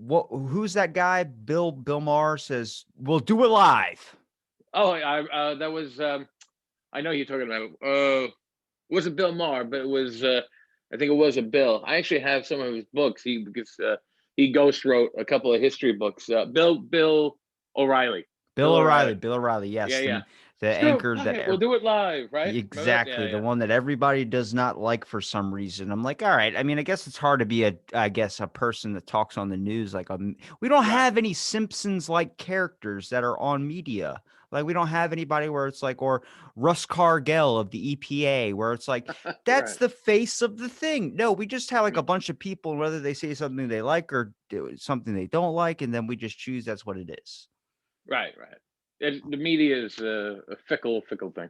who's that guy? Bill Maher says we'll do it live. Oh, that was I know you're talking about. It wasn't Bill Maher, but it was. I think it was a Bill. I actually have some of his books. He ghost wrote a couple of history books. Bill O'Reilly. Bill O'Reilly. Bill O'Reilly, Yeah, yes, yeah. the Screw anchor fuck that it. We'll do it live, right? Remember that? Yeah, exactly the yeah. one that everybody does not like for some reson. I'm like, all right. I mean, I guess it's hard to be a person that talks on the news. Like, we don't Right. have any Simpsons like characters that are on media. Like, we don't have anybody where it's like, or Russ Cargill of the EPA, where it's like, that's Right. the face of the thing. No, we just have like a Mm. bunch of people, and whether they say something they like or do something they don't like, and then we just choose that's what it is. Right. Right. The media is a fickle thing.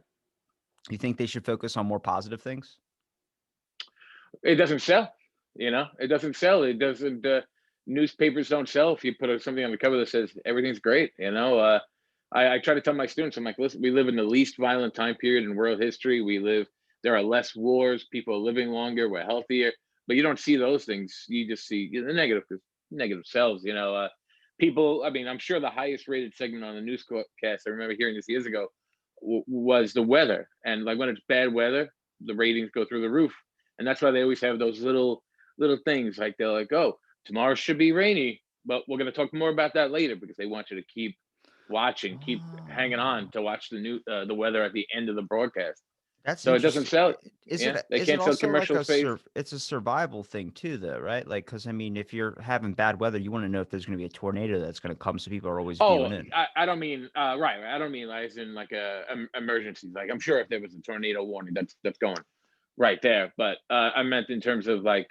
You think they should focus on more positive things? It doesn't sell. It doesn't sell. It doesn't. Newspapers don't sell if you put something on the cover that says everything's great. I try to tell my students, I'm like, listen, we live in the least violent time period in world history. There are less wars. People are living longer. We're healthier. But you don't see those things. You just see the negative, because negative sells. People. I mean, I'm sure the highest rated segment on the newscast, I remember hearing this years ago, was the weather. And like when it's bad weather, the ratings go through the roof. And that's why they always have those little things, like they're like, oh, tomorrow should be rainy, but we're going to talk more about that later, because they want you to keep watching, keep hanging on Oh, to watch the weather at the end of the broadcast. that's So it doesn't interesting. sell. Is Yeah, it they is it can't sell also like commercial space. it's a survival thing too, though, right? Like, because I mean, if you're having bad weather, you want to know if there's going to be a tornado that's going to come, so people are always Oh, viewing in. I don't mean right. I don't mean like as in like emergencies. Like I'm sure if there was a tornado warning, that's going right there. But I meant in terms of like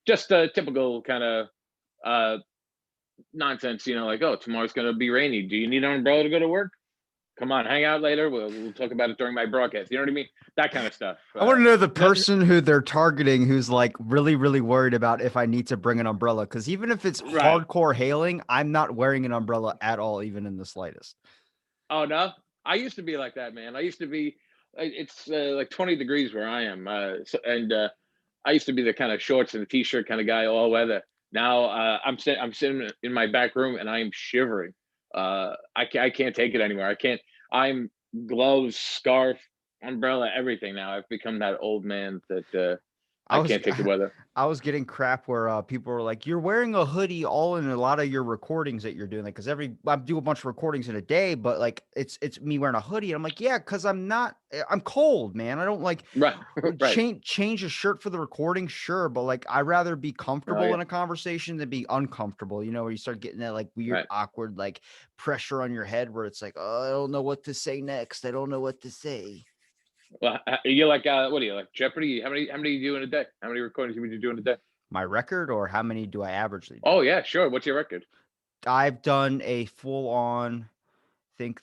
just a typical kind of uh, nonsense. Like, oh, tomorrow's going to be rainy. Do you need an umbrella to go to work? Come on, hang out later. We'll talk about it during my broadcast. You know what I mean? That kind of stuff. I want to know the No, person who they're targeting who's like really, really worried about if I need to bring an umbrella. Because even if it's right. hardcore hailing, I'm not wearing an umbrella at all, even in the slightest. Oh no, I used to be like that, man. I used to be. It's like 20 degrees where I am, and I used to be the kind of shorts and the t-shirt kind of guy, all weather. Now I'm sitting in my back room and I am shivering. I can't take it anymore. I can't. I'm gloves, scarf, umbrella, everything now. I've become that old man that I I was can't take the weather. I was getting crap where people were like, "You're wearing a hoodie all in a lot of your recordings that you're doing." Like, because I do a bunch of recordings in a day, but like it's me wearing a hoodie. I'm like, yeah, because I'm cold, man. I don't like Right, right. change a shirt for the recording, sure, but like I rather be Oh comfortable yeah, in a conversation than be uncomfortable. You know, where you start getting that like weird, right. awkward like pressure on your head where it's like, oh, I don't know what to say next. I don't know what to say. Well, you're like what are you like Jeopardy? How many do you do in a day? How many recordings would you do in a day? My record, or how many do I averagely do? Oh yeah, sure. What's your record? I've done a full on, think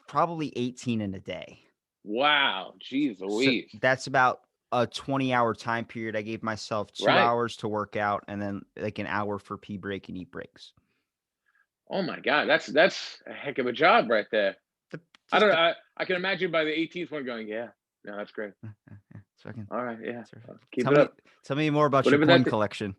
probably 18 in a day. Wow, jeez So Louise. that's about a 20-hour time period. I gave myself two Right. hours to work out and then like an hour for pee break and eat breaks. Oh my God, that's a heck of a job right there. The, I just don't know. the, I can imagine by the 18th one going, yeah, no, that's great. fucking, All right, yeah, keep tell it me, up. tell me more about your Whatever that coin th- collection.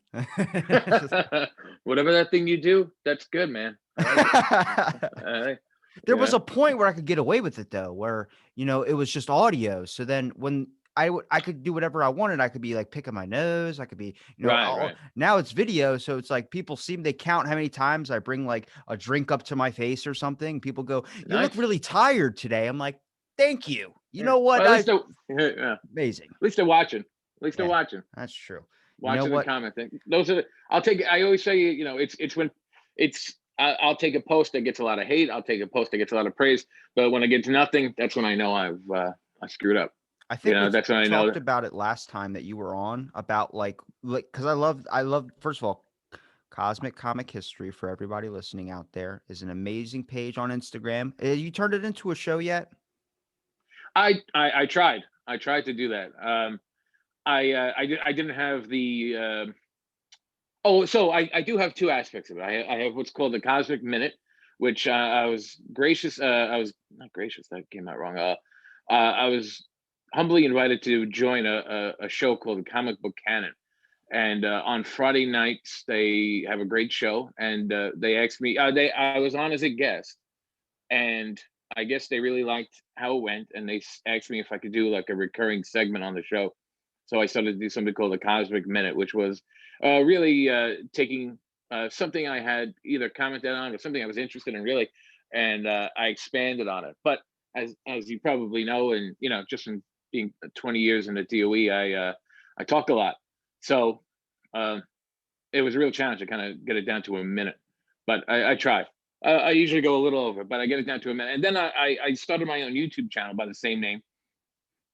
whatever that thing you do, that's good, man. I like it. There was Yeah, a point where I could get away with it though, where it was just audio. So then when I could do whatever I wanted. I could be like picking my nose. I could be, right, right. now it's video. So it's like people see they count how many times I bring like a drink up to my face or something. People go, "You look Nice. really tired today." I'm like, "Thank you." You Yeah. know what? Well, at least they're yeah. At Amazing. least they're watching. At least they're Yeah, watching. that's true. You know Watching the what? comment thing. Those are I'll take. I always say, it's when it's. I'll take a post that gets a lot of hate. I'll take a post that gets a lot of praise. But when it gets nothing, that's when I know I screwed up. I think That's when we I know. talked about it last time that you were on about like because I love first of all, Cosmic Comic History for everybody listening out there is an amazing page on Instagram. You turned it into a show yet? I tried. I tried to do that. I didn't have the. Oh, so I do have two aspects of it. I have what's called the Cosmic Minute, which I was gracious. I was not gracious. That came out wrong. I was humbly invited to join a show called the Comic Book Canon, And on Friday nights they have a great show, and they asked me. I was on as a guest, and I guess they really liked how it went, and they asked me if I could do like a recurring segment on the show. So I started to do something called the Cosmic Minute, which was really taking something I had either commented on or something I was interested in, really, and I expanded on it. But as you probably know, and just from being 20 years in the DOE, I talk a lot, so uh, it was a real challenge to kind of get it down to a minute. But I try. I usually go a little over, but I get it down to a minute. And then I started my own YouTube channel by the same name,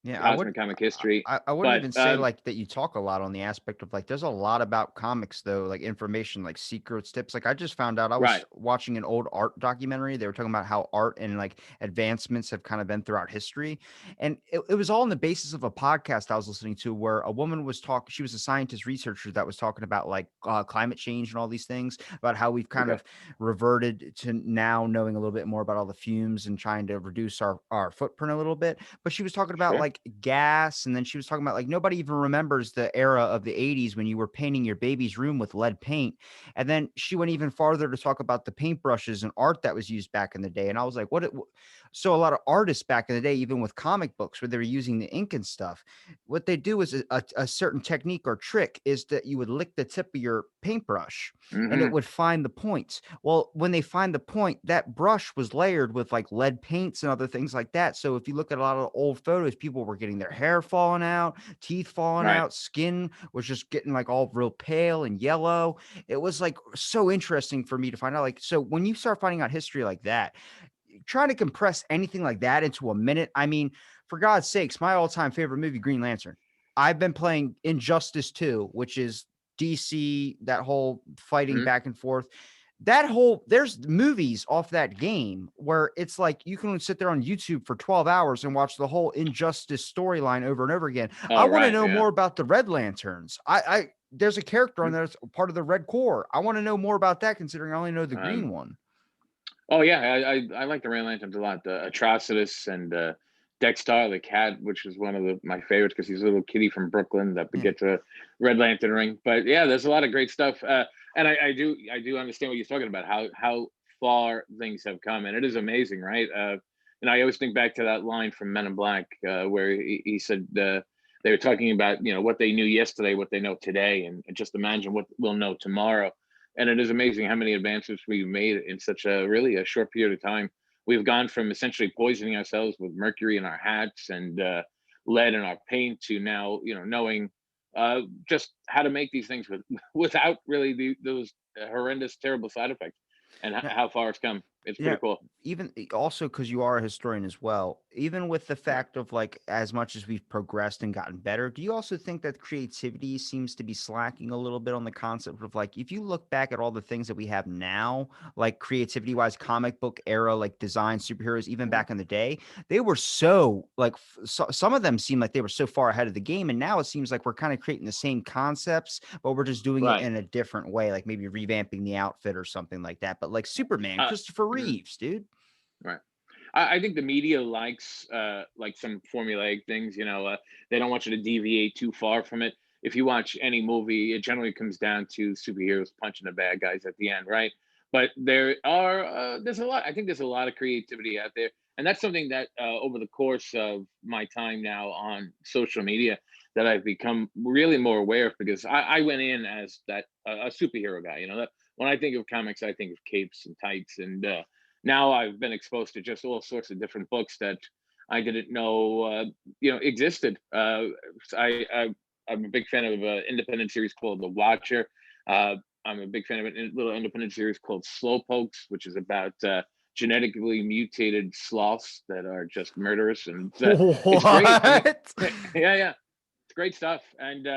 Yeah, Cosmic Comic History. I wouldn't But even say like that you talk a lot on the aspect of like there's a lot about comics though, like information, like secrets, tips. Like I just found out I was right, watching an old art documentary. They were talking about how art and like advancements have kind of been throughout history. And it was all on the basis of a podcast I was listening to where a woman was talking, she was a scientist researcher that was talking about like climate change and all these things, about how we've kind okay, of reverted to now knowing a little bit more about all the fumes and trying to reduce our footprint a little bit. But she was talking about sure, like gas, and then she was talking about like nobody even remembers the era of the 80s when you were painting your baby's room with lead paint. And then she went even farther to talk about the paintbrushes and art that was used back in the day. And I was like, so a lot of artists back in the day, even with comic books where they were using the ink and stuff, what they do is a certain technique or trick is that you would lick the tip of your paintbrush and it hmm, would find the points. Well, when they find the point, that brush was layered with like lead paints and other things like that. So if you look at a lot of old photos, people were getting their hair falling out, teeth falling right. out, skin was just getting like all real pale and yellow. It was like so interesting for me to find out. Like, so when you start finding out history like that, trying to compress anything like that into a minute, I mean, for God's sakes, my all-time favorite movie, Green Lantern. I've been playing Injustice 2, which is DC, that whole fighting Hmm. back and forth. That whole there's movies off that game where it's like you can sit there on YouTube for 12 hours and watch the whole Injustice storyline over and over again. I Oh, want to right, know yeah. more about the Red Lanterns. I there's a character on Mhm. there that's part of the Red Corps. I want to know more about that considering I only know the green Um, one. oh yeah, I like the Rain Lanterns a lot. The Atrocitus and Dexter the cat, which is one of my favorites because he's a little kitty from Brooklyn that Yeah. gets a Red Lantern ring. But yeah, there's a lot of great stuff, and I do understand what you're talking about. How far things have come, and it is amazing, right? And I always think back to that line from Men in Black where he said they were talking about what they knew yesterday, what they know today, and just imagine what we'll know tomorrow. And it is amazing how many advancements we've made in such a really a short period of time. We've gone from essentially poisoning ourselves with mercury in our hats and lead in our paint to now, knowing just how to make these things without really those horrendous, terrible side effects, and Now, how far it's come. It's yeah, pretty cool. even also because you are a historian as well, even with the Right. fact of like as much as we've progressed and gotten better, do you also think that creativity seems to be slacking a little bit on the concept of like if you look back at all the things that we have now, like creativity wise, comic book era, like design superheroes, even Mhm. back in the day, they were so like some of them seem like they were so far ahead of the game, and now it seems like we're kind of creating the same concepts, but we're just doing it Right. in a different way, like maybe revamping the outfit or something like that. But like Superman, Uh, Christopher mhm. Reeves, dude. Right. I think the media likes like some formulaic things. They don't want you to deviate too far from it. If you watch any movie, it generally comes down to superheroes punching the bad guys at the end, right? But there's a lot. I think there's a lot of creativity out there, and that's something that over the course of my time now on social media that I've become really more aware of because I went in as that a superhero guy. That when I think of comics, I think of capes and tights and now I've been exposed to just all sorts of different books that I didn't know, existed. I'm a big fan of an independent series called The Watcher. I'm a big fan of a little independent series called Slowpokes, which is about genetically mutated sloths that are just murderous, and it's great. I mean, What? yeah, yeah, it's great stuff. And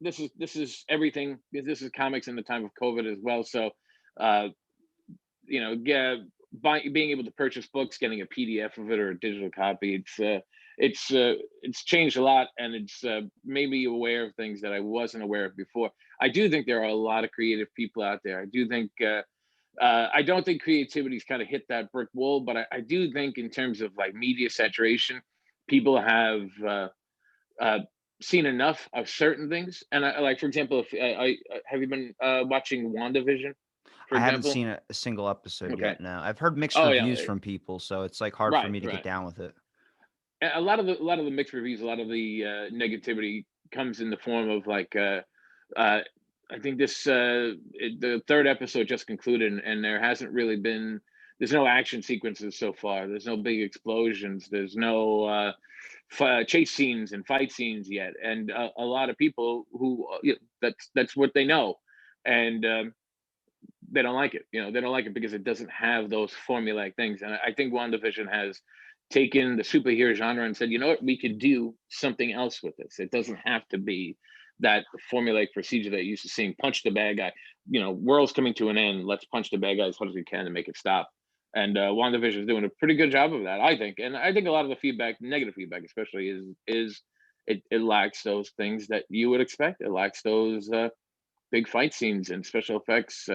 this is everything. This is comics in the time of COVID as well. So uh, get being able to purchase books, getting a PDF of it or a digital copy. It's changed a lot, and it's made me aware of things that I wasn't aware of before. I do think there are a lot of creative people out there. I do think I don't think creativity's kind of hit that brick wall, but I do think in terms of like media saturation, people have seen enough of certain things, and I like, for example, if have you been watching WandaVision, for I haven't example? seen a single episode Okay. yet. No, I've heard mixed Oh yeah, reviews from people, so it's like hard for right, me to get right. down with it. A lot of the mixed reviews, a lot of the negativity comes in the form of like uh, I think the third episode just concluded, and there hasn't really been there's no action sequences so far. There's no big explosions. There's no chase scenes and fight scenes yet, and a lot of people who that's what they know, and they don't like it. They don't like it because it doesn't have those formulaic things. And I think WandaVision has taken the superhero genre and said, you know what, we could do something else with this. It doesn't have to be that formulaic procedure that you're used to seeing. Punch the bad guy. World's coming to an end. Let's punch the bad guy as hard as we can to make it stop. And WandaVision is doing a pretty good job of that, I think. And I think a lot of the feedback, negative feedback especially, is it lacks those things that you would expect. It lacks those big fight scenes and special effects.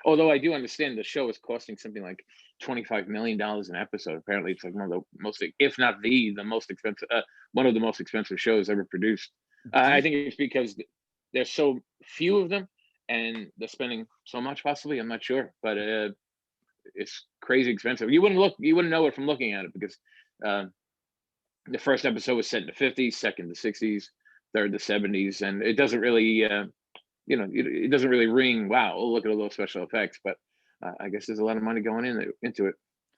Although I do understand the show is costing something like $25 million an episode. Apparently, it's like one of the most, if not the most expensive, one of the most expensive shows ever produced. Do I you, think it's because there's so few of them, and they're spending so much. Possibly, I'm not sure, but it's crazy expensive. You wouldn't know it from looking at it because uh, the first episode was set in the '50s, second the '60s, third the '70s, and it doesn't really it doesn't really ring. Wow, oh, look at all those special effects. But I guess there's a lot of money going into it.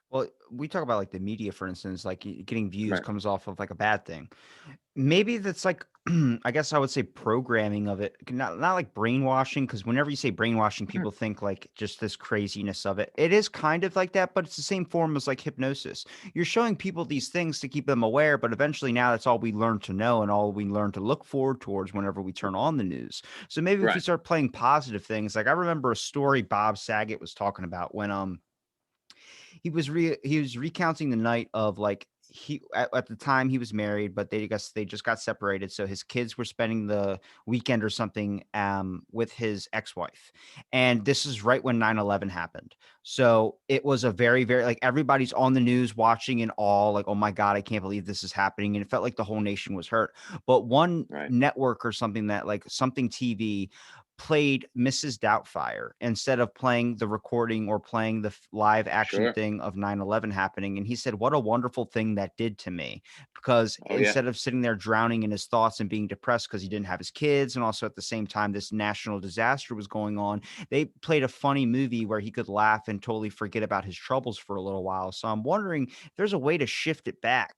well, we talk about like the media, for instance, like getting views Right. comes off of like a bad thing. Maybe that's like, I guess I would say programming of it, not like brainwashing, because whenever you say brainwashing, Mhm. people think like just this craziness of it. It is kind of like that, but it's the same form as like hypnosis. You're showing people these things to keep them aware, but eventually now that's all we learn to know and all we learn to look forward towards whenever we turn on the news. So maybe if we Right. start playing positive things, like I remember a story Bob Saget was talking about when he was recounting the night of like at the time he was married, but they just got separated. So his kids were spending the weekend or something with his ex-wife. And this is right when 9/11 happened. So it was a very, very like everybody's on the news watching in awe, like, oh my God, I can't believe this is happening. And it felt like the whole nation was hurt. But one Right. network or something that like something TV played Mrs. Doubtfire instead of playing the recording or playing the live action Sure. thing of 9/11 happening. And he said, what a wonderful thing that did to me. Because Oh yeah. instead of sitting there drowning in his thoughts and being depressed because he didn't have his kids, and also at the same time, this national disaster was going on, they played a funny movie where he could laugh and totally forget about his troubles for a little while. So I'm wondering if there's a way to shift it back.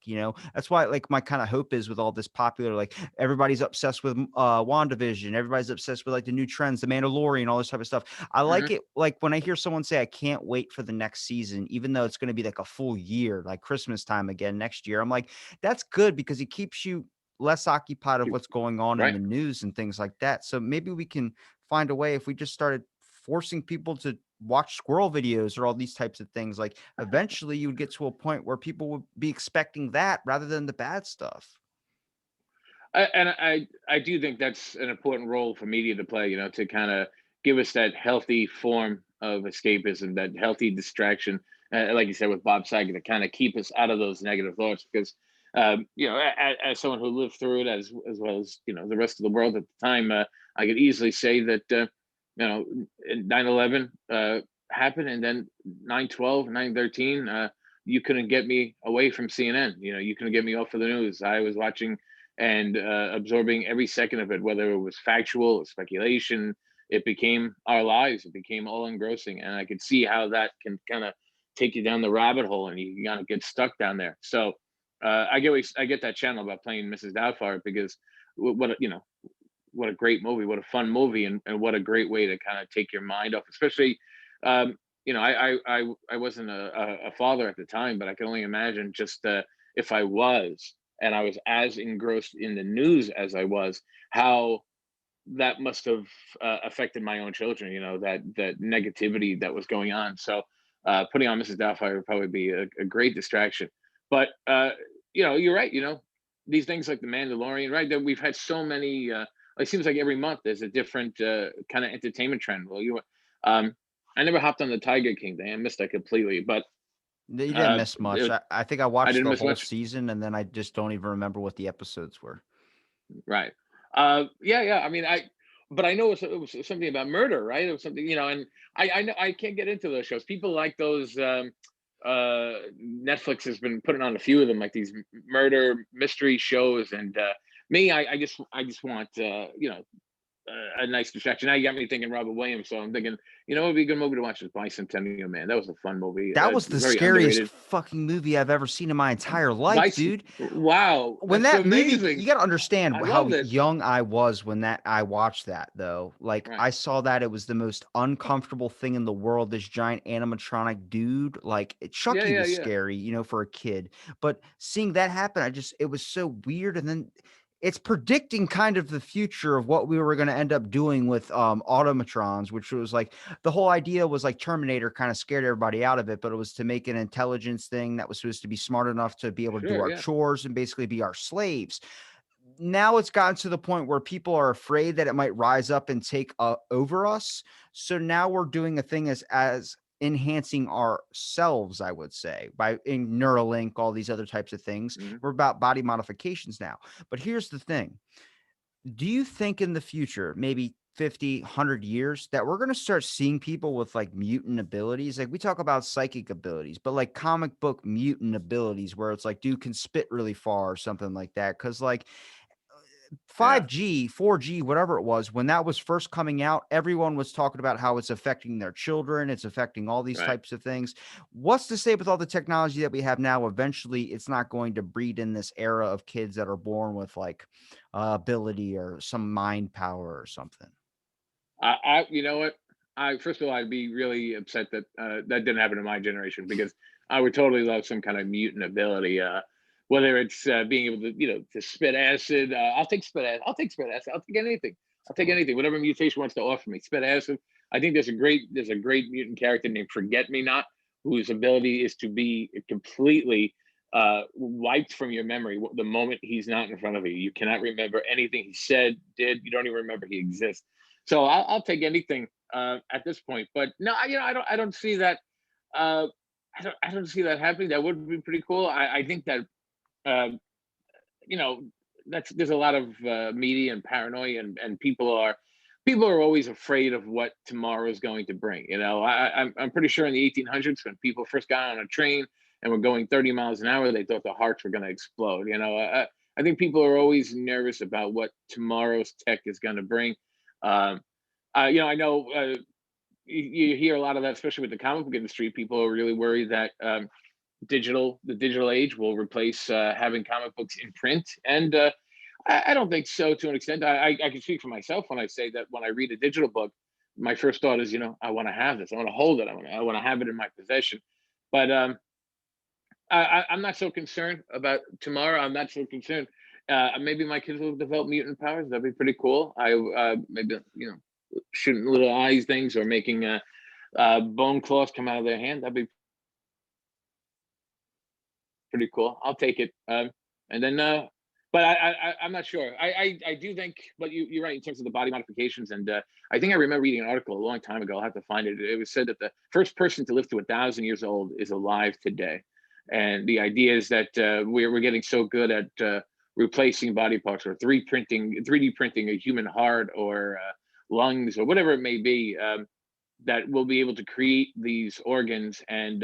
That's why like my kind of hope is with all this popular, like everybody's obsessed with WandaVision, everybody's obsessed with like the new trends, the Mandalorian, all this type of stuff. I like Hmm. it like when I hear someone say I can't wait for the next season, even though it's going to be like a full year, like Christmas time again next year. I'm like, that's good because it keeps you less occupied of what's going on in Right. the news and things like that. So maybe we can find a way if we just started forcing people to watch squirrel videos or all these types of things. Like eventually you would get to a point where people would be expecting that rather than the bad stuff. I do think that's an important role for media to play. To kind of give us that healthy form of escapism, that healthy distraction, like you said with Bob Saget, to kind of keep us out of those negative thoughts. Because as someone who lived through it, as well as the rest of the world at the time, I could easily say that 9/11 happened, and then 9/12, 9/13. You couldn't get me away from CNN. You couldn't get me off of the news. I was watching and absorbing every second of it, whether it was factual or speculation. It became our lives. It became all engrossing, and I could see how that can kind of take you down the rabbit hole, and you kind of get stuck down there. So I get that channel about playing Mrs. Doubtfire because what a great movie, what a fun movie, and what a great way to kind of take your mind off, especially. I wasn't a father at the time, but I can only imagine just if I was, and I was as engrossed in the news as I was, how that must have affected my own children. That negativity that was going on. So putting on Mrs. Doubtfire would probably be a great distraction. But you're right. These things like the Mandalorian, right? That we've had so many. It seems like every month there's a different kind of entertainment trend. Well, um, I never hopped on the Tiger King thing. I missed that completely. But You didn't miss much. it, I think I I watched didn't the miss whole much. season and then I just don't even remember what the episodes were. Right. Yeah. I mean, but I know it was something about murder, right? It was something, and I know I can't get into those shows. People like those. Netflix has been putting on a few of them, like these murder mystery shows, and me, I just want, a nice distraction. Now you got me thinking Robert Williams, so I'm thinking, what would be a good movie to watch is Bicentennial Man. That was a fun movie. That was the Very scariest underrated. fucking movie I've ever seen in my entire life, Bice. dude. Wow, When that's that movie, amazing. you got to understand I how loved it. young I was when that I watched that though. Like Right. I saw that it was the most uncomfortable thing in the world. This giant animatronic dude, like Yeah, Chucky yeah, was yeah. scary, for a kid. But seeing that happen, it was so weird. And then it's predicting kind of the future of what we were going to end up doing with automatrons, which was like the whole idea was like Terminator kind of scared everybody out of it, but it was to make an intelligence thing that was supposed to be smart enough to be able to do Sure, our yeah. chores and basically be our slaves. Now it's gotten to the point where people are afraid that it might rise up and take over us. So now we're doing a thing as enhancing ourselves, I would say, by in Neuralink, all these other types of things. Mhm. We're about body modifications now. But here's the thing. Do you think in the future, maybe 50, 100 years, that we're going to start seeing people with like mutant abilities? Like we talk about psychic abilities, but like comic book mutant abilities where it's like dude can spit really far or something like that. Cause like Yeah. 5G, 4G, whatever it was, when that was first coming out, everyone was talking about how it's affecting their children, it's affecting all these Right. types of things. What's to say with all the technology that we have now, eventually it's not going to breed in this era of kids that are born with like ability or some mind power or something? You know what? I First of all, I'd be really upset that that didn't happen in my generation, because I would totally love some kind of mutant ability. Whether it's being able to, to spit acid. I'll take spit acid. I'll take spit acid. I'll take anything. I'll take Cool. anything. Whatever mutation wants to offer me. Spit acid. I think there's a great mutant character named Forget Me Not, whose ability is to be completely wiped from your memory the moment he's not in front of you. You cannot remember anything he said, did. You don't even remember he exists. So I'll take anything at this point. But no, I don't see that. Uh, I don't see that happening. That would be pretty cool. I think that uh, you know there's a lot of media and paranoia, and people are always afraid of what tomorrow is going to bring. I'm pretty sure in the 1800s, when people first got on a train and were going 30 miles an hour, they thought the hearts were going to explode. I think people are always nervous about what tomorrow's tech is going to bring. Um, I know you hear a lot of that, especially with the comic book industry. People are really worried that the digital age will replace having comic books in print, and I don't think so. To an extent, I can speak for myself when I say that when I read a digital book, my first thought is, I want to have this, I want to hold it, I want to have it in my possession. But I'm not so concerned about tomorrow. I'm not so concerned. Maybe my kids will develop mutant powers. That'd be pretty cool. I maybe shooting little eyes things, or making bone claws come out of their hand. That'd be pretty cool. I'll take it. And then, but I'm not sure. I do think, but you're right in terms of the body modifications. And I think I remember reading an article a long time ago. I'll have to find it. It was said that the first person to live to 1,000 years old is alive today. And the idea is that we're getting so good at replacing body parts, or 3D printing a human heart, or lungs, or whatever it may be, that we'll be able to create these organs, and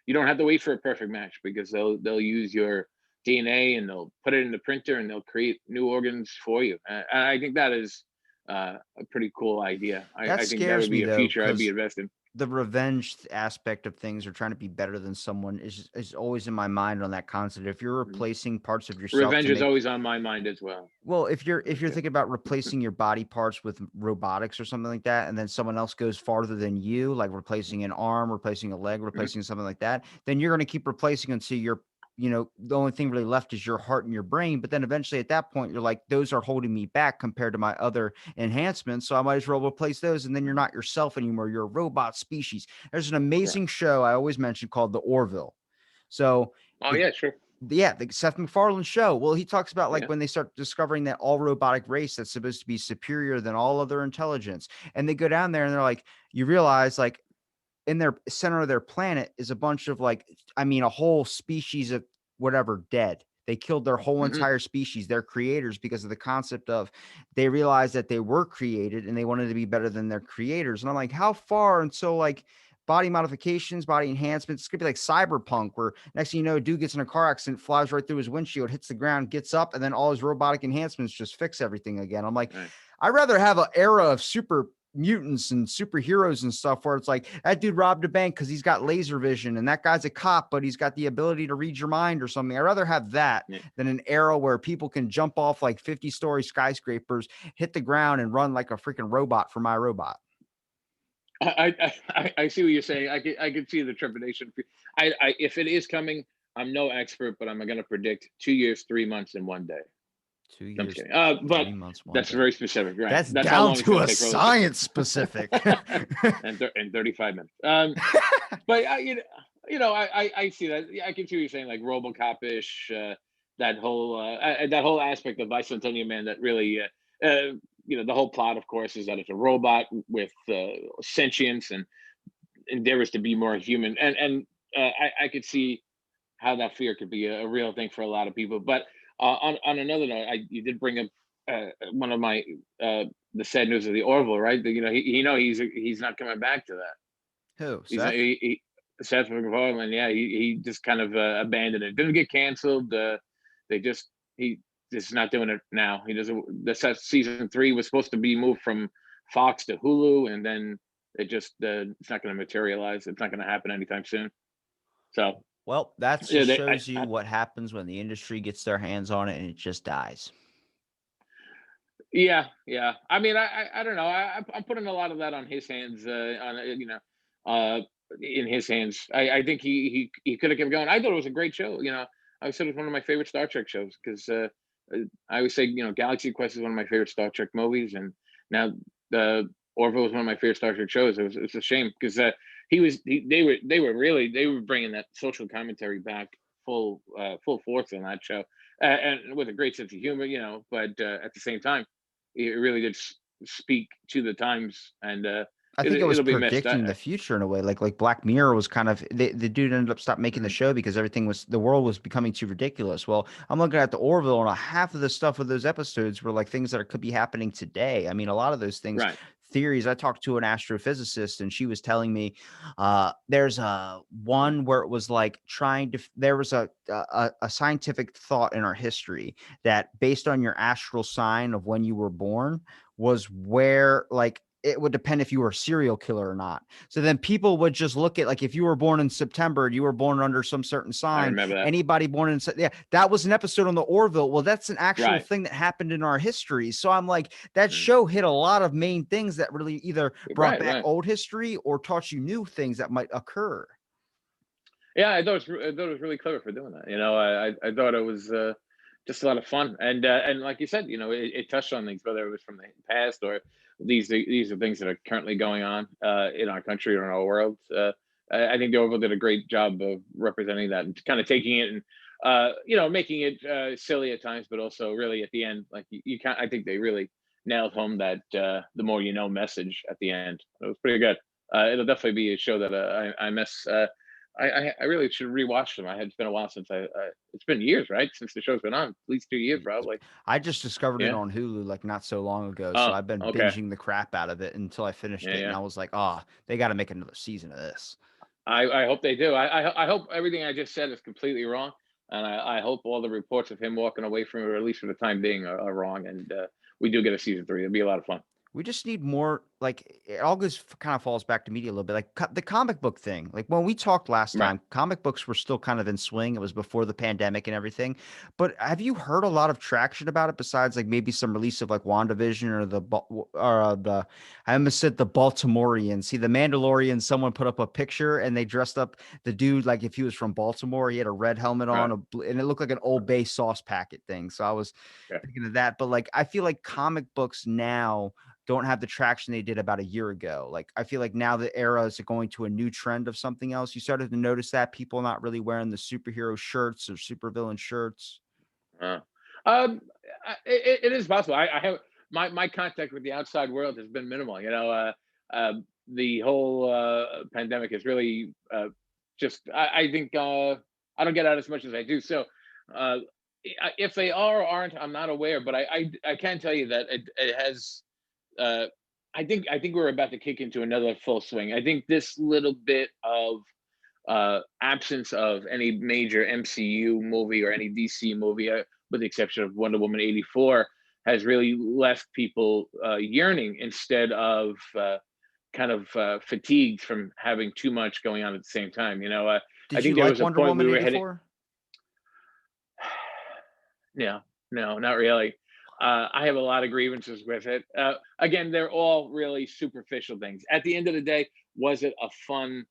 you don't have to wait for a perfect match, because they'll use your DNA, and they'll put it in the printer, and they'll create new organs for you. And I think that is a pretty cool idea. That I think that scares would me be a though, future I'd be because invested. the revenge aspect of things or trying to be better than someone is always in my mind on that concept. If you're Mhm. replacing parts of yourself to Revenge is make always on my mind as well. well, if you're Okay. thinking about replacing your body parts with robotics or something like that, and then someone else goes farther than you, like replacing an arm, replacing a leg, Mhm. replacing something like that, then you're going to keep replacing until the only thing really left is your heart and your brain. But then eventually at that point, you're like, those are holding me back compared to my other enhancements. So I might as well replace those. And then you're not yourself anymore. You're a robot species. There's an Right. amazing show I always mention called The Orville. So Oh the yeah, sure. yeah, the Seth MacFarlane show. Well, he talks about like Yeah. when they start discovering that all robotic race that's supposed to be superior than all other intelligence. And they go down there and they're like, you realize like in their center of their planet is a bunch of like, I mean, a whole species of whatever dead. They killed their whole Hmm. entire species, their creators, because of the concept of they realized that they were created and they wanted to be better than their creators. And I'm like, how far? And so like body modifications, body enhancements, it's gonna be like cyberpunk, where next thing you know, a dude gets in a car accident, flies right through his windshield, hits the ground, gets up, and then all his robotic enhancements just fix everything again. I'm like, Right. I'd rather have an era of super mutants and superheroes and stuff where it's like that dude robbed a bank because he's got laser vision, and that guy's a cop, but he's got the ability to read your mind or something. I'd rather have that Yeah. than an era where people can jump off like 50-story skyscrapers, hit the ground, and run like a freaking robot for my robot. I see what you're saying. I can see the trepidation. If it is coming, I'm no expert, but I'm going to predict 2 years, 3 months, and 1 day. Two No, I'm just years, kidding. But 3 months, one that's day. very specific, right? That's That's how down long it's going to to a take roller coaster. science specific. And 35 minutes. But I see that. Yeah, I can see what you're saying, like RoboCop-ish. That whole aspect of Bicentennial Man that really, the whole plot, of course, is that it's a robot with sentience and endeavors to be more human, and I could see how that fear could be a real thing for a lot of people. But on another note, you did bring up one of my the sad news of the Orville, right? He's not coming back to that. Who, He's not, Seth? Seth MacFarlane, yeah, he just kind of abandoned it. Didn't get canceled. They just he just not doing it now. He doesn't. The season 3 was supposed to be moved from Fox to Hulu, and then it's not going to materialize. It's not going to happen anytime soon. So Well, that yeah, just shows you what happens when the industry gets their hands on it and it just dies. yeah, yeah. I mean, I don't know. I'm putting a lot of that on his hands. Uh, in his hands. I think he could have kept going. I thought it was a great show. I said it was one of my favorite Star Trek shows because I always say Galaxy Quest is one of my favorite Star Trek movies, and now the Orville was one of my favorite Star Trek shows. It's a shame because they were bringing that social commentary back full force on that show, and with a great sense of humor. But at the same time it really did speak to the times, and I think it was it'll be missed. predicting the future in a way. Like Black Mirror was kind of the dude ended up stopped making the Mhm. show because the world was becoming too ridiculous. Well, I'm looking at the Orville, and half of the stuff of those episodes were like things that could be happening today. I mean, a lot of those things, Right, theories. I talked to an astrophysicist, and she was telling me there's a right, one where it was like there was a scientific thought in our history that based on your astral sign of when you were born was where like it would depend if you were a serial killer or not. So then people would just look at like if you were born in September, you were born under some certain I sign. remember that. Anybody born in yeah, that was an episode on the Orville. Well, that's an actual Right. thing that happened in our history. So I'm like, that Mm. show hit a lot of main things that really either brought Right, back right. old history or taught you new things that might occur. Yeah, I thought it was really clever for doing that. I thought it was just a lot of fun, and like you said, it touched on things, whether it was from the past or these are things that are currently going on in our country or in our world. I think the Orville did a great job of representing that and kind of taking it and making it silly at times, but also really at the end, like you can't. I think they really nailed home that the more you know message at the end. It was pretty good. It'll definitely be a show that I miss. I really should rewatch them. It's been a while since it's been years, right? Since the show's been on, at least 2 years probably. I just discovered it Yeah. on Hulu like not so long ago, so Oh, I've been okay. binging the crap out of it until I finished Yeah, it, and yeah. I was like, "Oh, they got to make another season of this." I hope they do. I hope everything I just said is completely wrong, and I hope all the reports of him walking away from it, or at least for the time being, are wrong, and we do get a season 3. It'll be a lot of fun. We just need more like it all goes kind of falls back to media a little bit like the comic book thing. Like when we talked last Right. time, comic books were still kind of in swing. It was before the pandemic and everything. But have you heard a lot of traction about it besides like maybe some release of like WandaVision or the I almost said the Baltimorean. See, the Mandalorian, someone put up a picture and they dressed up the dude like if he was from Baltimore. He had a red helmet on, Right. and it looked like an Old Bay sauce packet thing. So I was Yeah. thinking of that. But like I feel like comic books now don't have the traction they did about a year ago. Like I feel like now the era is going to a new trend of something else. You started to notice that people not really wearing the superhero shirts or supervillain shirts. Uh, um, it is possible. I have my contact with the outside world has been minimal. The whole pandemic is really just. I think I don't get out as much as I do. So uh, if they are or aren't, I'm not aware, but I can tell you that it has. Uh, I think we're about to kick into another full swing. I think this little bit of absence of any major MCU movie or any DC movie, with the exception of Wonder Woman 84, has really left people yearning instead of kind of fatigued from having too much going on at the same time. I Did you think there like was a Wonder point we Woman were heading. 84? No, no, not really. I have a lot of grievances with it. Again, they're all really superficial things. At the end of the day, was it a fun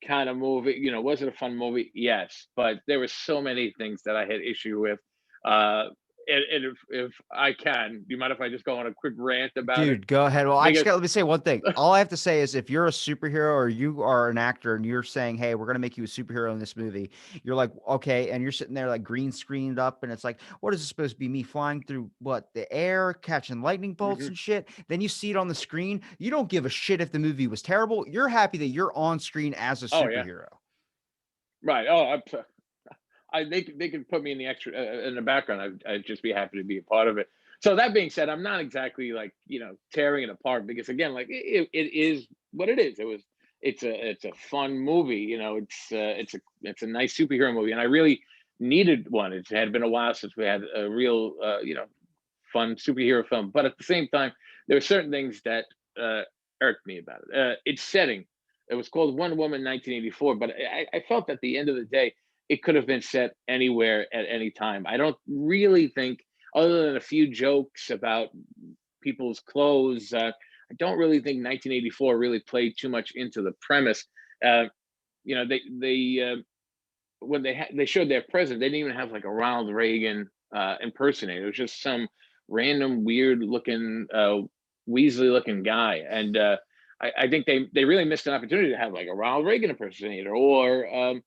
kind of movie? Was it a fun movie? Yes, but there were so many things that I had issue with. Uh, and if I can, do you mind if I just go on a quick rant about it? Dude, go ahead. Well, I just Because got let me say one thing. All I have to say is if you're a superhero or you are an actor and you're saying, "Hey, we're gonna make you a superhero in this movie," you're like, "Okay," and you're sitting there like green screened up, and it's like, "What is this supposed to be? Me flying through what the air, catching lightning bolts mhm. and shit?" Then you see it on the screen. You don't give a shit if the movie was terrible. You're happy that you're on screen as a Oh yeah, superhero. right. Oh, they could put me in the extra in the background. I'd just be happy to be a part of it. So that being said, I'm not exactly like tearing it apart, because again, like it is what it is. It's a fun movie. It's a nice superhero movie, and I really needed one. It had been a while since we had a real fun superhero film. But at the same time, there were certain things that uh, irked me about it. Its setting. It was called Wonder Woman 1984, but I felt at the end of the day, it could have been set anywhere at any time. I don't really think, other than a few jokes about people's clothes, I don't really think 1984 really played too much into the premise. Uh, they when they showed their president, they didn't even have like a Ronald Reagan impersonator. It was just some random weird looking Weasley looking guy, and I think they really missed an opportunity to have like a Ronald Reagan impersonator, or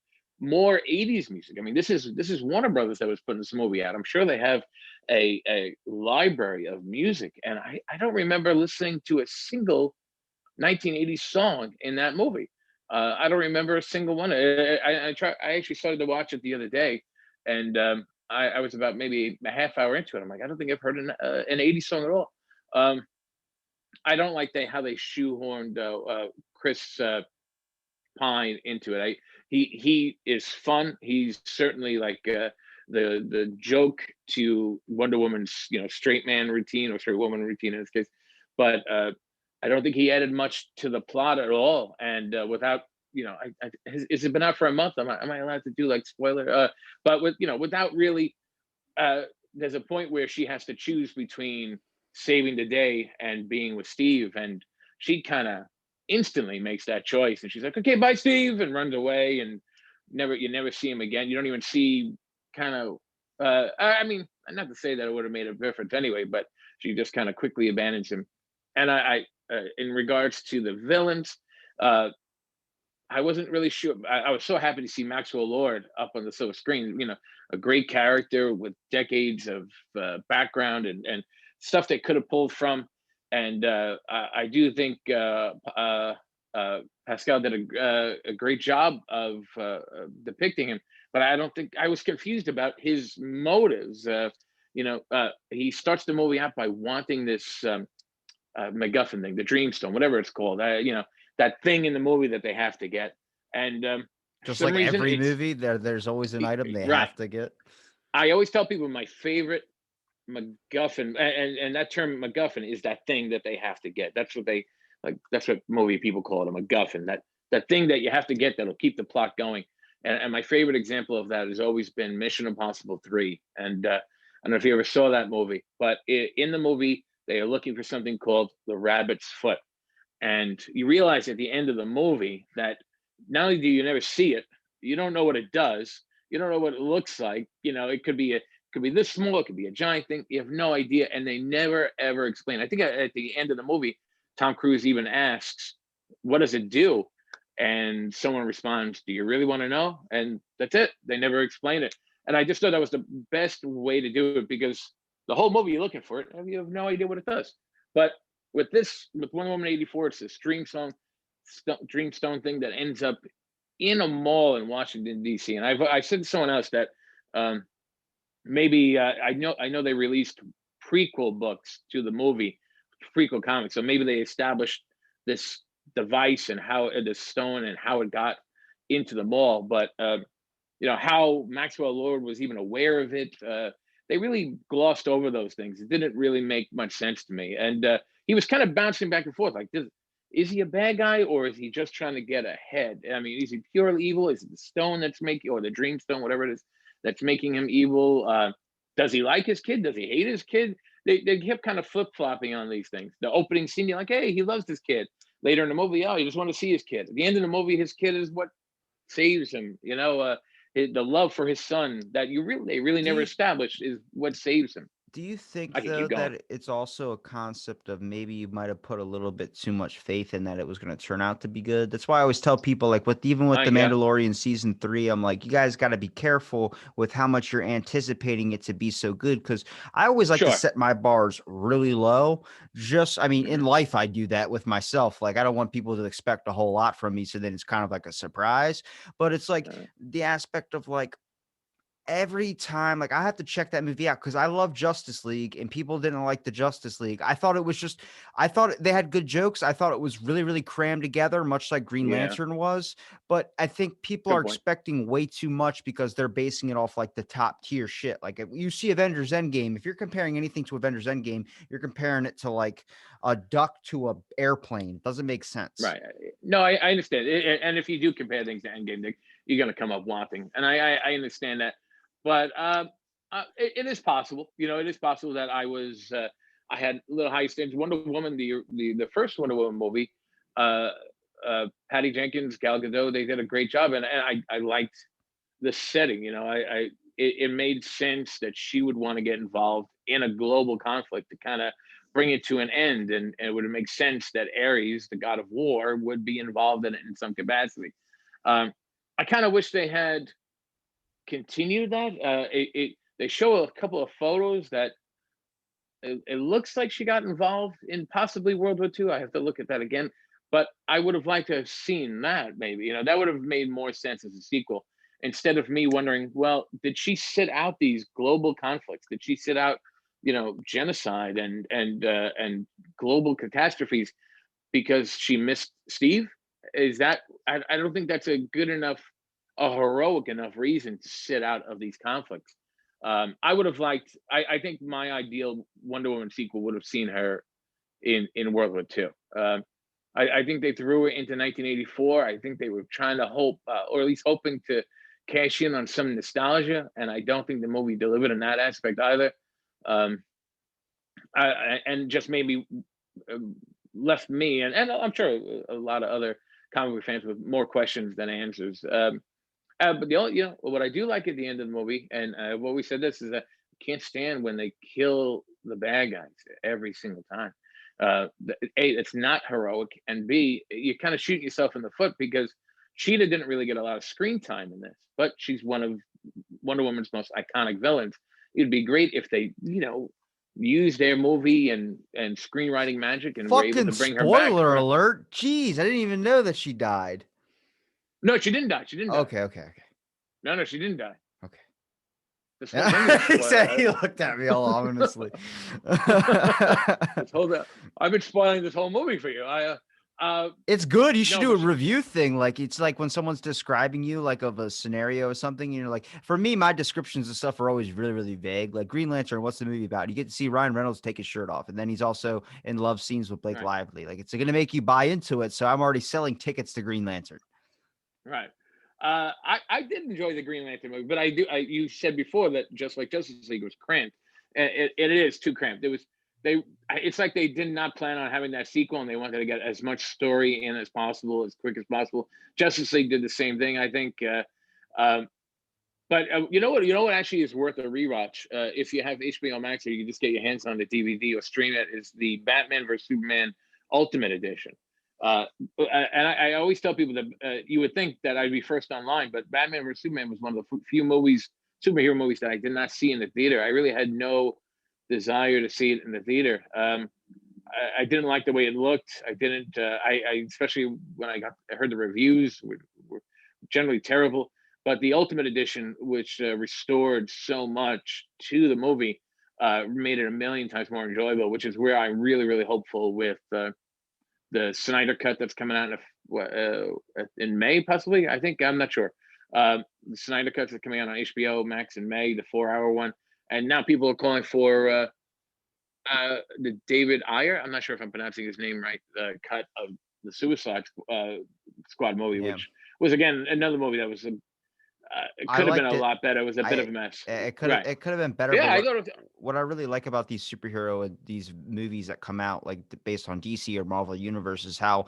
more 80s music. I mean, this is Warner Brothers that was putting this movie out. I'm sure they have a library of music, and I don't remember listening to a single 1980s song in that movie. I don't remember a single one. I actually started to watch it the other day, and I was about maybe a half hour into it. I'm like, I don't think I've heard an 80s song at all. Um, I don't like how they shoehorned Chris Pine into it. He is fun. He's certainly like the joke to Wonder Woman's straight man routine, or straight woman routine in this case. But I don't think he added much to the plot at all. And without has it been out for a month? Am I allowed to do like spoiler? But without really, there's a point where she has to choose between saving the day and being with Steve, and she kind of instantly makes that choice, and she's like, "Okay, bye, Steve," and runs away, and you never see him again. You don't even see kind of. I mean, not to say that it would have made a difference anyway, but she just kind of quickly abandons him. And in regards to the villains, uh, I wasn't really sure. I was so happy to see Maxwell Lord up on the silver screen. A great character with decades of background and stuff they could have pulled from. And I do think Pascal did a great job of depicting him. But I don't think I was confused about his motives. He starts the movie out by wanting this MacGuffin thing, the Dreamstone, whatever it's called. That thing in the movie that they have to get, and for Just some like reason, every it's movie, there's always an item they right. have to get. I always tell people my favorite MacGuffin, and that term MacGuffin is that thing that they have to get. That's what they like. That's what movie people call it, a MacGuffin. That thing that you have to get that'll keep the plot going. And my favorite example of that has always been Mission Impossible 3. And I don't know if you ever saw that movie, but in the movie they are looking for something called the Rabbit's Foot, and you realize at the end of the movie that not only do you never see it, you don't know what it does, you don't know what it looks like. It could be this small, it could be a giant thing. You have no idea, and they never ever explain. I think at the end of the movie, Tom Cruise even asks, "What does it do?" And someone responds, "Do you really want to know?" And that's it. They never explain it. And I just thought that was the best way to do it, because the whole movie you're looking for it, and you have no idea what it does. But with Wonder Woman 84, it's this Dreamstone thing that ends up in a mall in Washington D.C. And I said to someone else that um, maybe I know they released prequel books to the movie, prequel comics. So maybe they established this device and how the stone and how it got into the mall. But how Maxwell Lord was even aware of it. They really glossed over those things. It didn't really make much sense to me. And he was kind of bouncing back and forth, like, is he a bad guy or is he just trying to get ahead? I mean, is he purely evil? Is it the stone that's making, or the dream stone, whatever it is, that's making him evil? Does he like his kid? Does he hate his kid? They kept kind of flip flopping on these things. The opening scene, you're like, hey, he loves his kid. Later in the movie, oh, you just want to see his kid. At the end of the movie, his kid is what saves him. The love for his son that they really Do never you established is what saves him. Do you I think can though keep going. that it's also a concept of maybe you might have put a little bit too much faith in that it was going to turn out to be good? That's why I always tell people, like, with even with the Yeah, Mandalorian season 3, I'm like, you guys got to be careful with how much you're anticipating it to be so good, because I always like to sure. set my bars really low. I mean, in Hmm. life I do that with myself. Like, I don't want people to expect a whole lot from me, so then it's kind of like a surprise. But it's like Uh, the aspect of like every time, like, I have to check that movie out because I love Justice League and people didn't like the Justice League. I thought they had good jokes. I thought it was really, really crammed together, much like Green yeah, Lantern was. But I think people are good point. expecting way too much because they're basing it off like the top tier shit. Like, if you see Avengers Endgame, if you're comparing anything to Avengers Endgame, you're comparing it to like a duck to a airplane. It doesn't make sense. Right. No, I understand. And if you do compare things to Endgame, you're going to come up wanting, and I understand that. But it is possible. It is possible that I had a little high standards. Wonder Woman, the first Wonder Woman movie, uh, Patty Jenkins, Gal Gadot, they did a great job, and I liked the setting. It made sense that she would want to get involved in a global conflict to kind of bring it to an end, and it would make sense that Ares, the god of war, would be involved in it in some capacity. Um, I kind of wish they had continued that. They show a couple of photos that it looks like she got involved in possibly World War II. I have to look at that again, but I would have liked to have seen that. Maybe that would have made more sense as a sequel, instead of me wondering, well, did she sit out these global conflicts? Did she sit out, genocide and global catastrophes because she missed Steve? Is that I don't think that's a good enough, a heroic enough reason to sit out of these conflicts. I would have liked. I think my ideal Wonder Woman sequel would have seen her in World War II. I think they threw it into 1984. I think they were trying to hope, or at least hoping to cash in on some nostalgia, and I don't think the movie delivered in that aspect either. Um, and just maybe uh, left me, and I'm sure a lot of other comic book fans with more questions than answers. But the only, what I do like at the end of the movie, and I've always said this, is that I can't stand when they kill the bad guys every single time. A, it's not heroic, and B, you kind of shoot yourself in the foot because Cheetah didn't really get a lot of screen time in this, but she's one of Wonder Woman's most iconic villains. It'd be great if they, used their movie and screenwriting magic and were able Fucking to bring her back. spoiler Right? alert. Jeez, I didn't even know that she died. No, she didn't die. She didn't die. Okay, okay, okay. No, she didn't die. Okay. This whole thing is a He said spoiler. he looked at me all ominously. This whole I've been spoiling this whole movie for you. It's good. You should No, do a but she, review thing. Like, it's like when someone's describing you like of a scenario or something, like, for me, my descriptions and stuff are always really, really vague. Like Green Lantern, what's the movie about? You get to see Ryan Reynolds take his shirt off, and then he's also in love scenes with Blake right, Lively. Like, it's gonna make you buy into it. So I'm already selling tickets to Green Lantern. right. I did enjoy the Green Lantern movie, but you said before that just like Justice League was cramped. It is too cramped. They. It's like they did not plan on having that sequel, and they wanted to get as much story in as possible, as quick as possible. Justice League did the same thing, I think. Um, but you know what actually is worth a rewatch, if you have HBO Max, or you can just get your hands on the DVD or stream it, is the Batman vs Superman Ultimate Edition. And I always tell people that you would think that I'd be first online, but Batman vs Superman was one of the few superhero movies that I did not see in the theater. I really had no desire to see it in the theater. I didn't like the way it looked. I didn't. I especially when I heard the reviews were generally terrible. but the Ultimate Edition, which restored so much to the movie, made it a million times more enjoyable. Which is where I'm really, really hopeful with the Snyder cut that's coming out in May, possibly. I think I'm not sure. The Snyder cuts are coming out on HBO Max in May, the 4-hour one, and now people are calling for the David Ayer. I'm not sure if I'm pronouncing his name right. The cut of the Suicide Squad movie, Yeah. which was again another movie that was it I could have been liked a it. lot better. It was a bit of I a mess. it could have Right. it could have been better, but Yeah, I thought. what I really like about these superhero and these movies that come out like based on DC or Marvel universe is how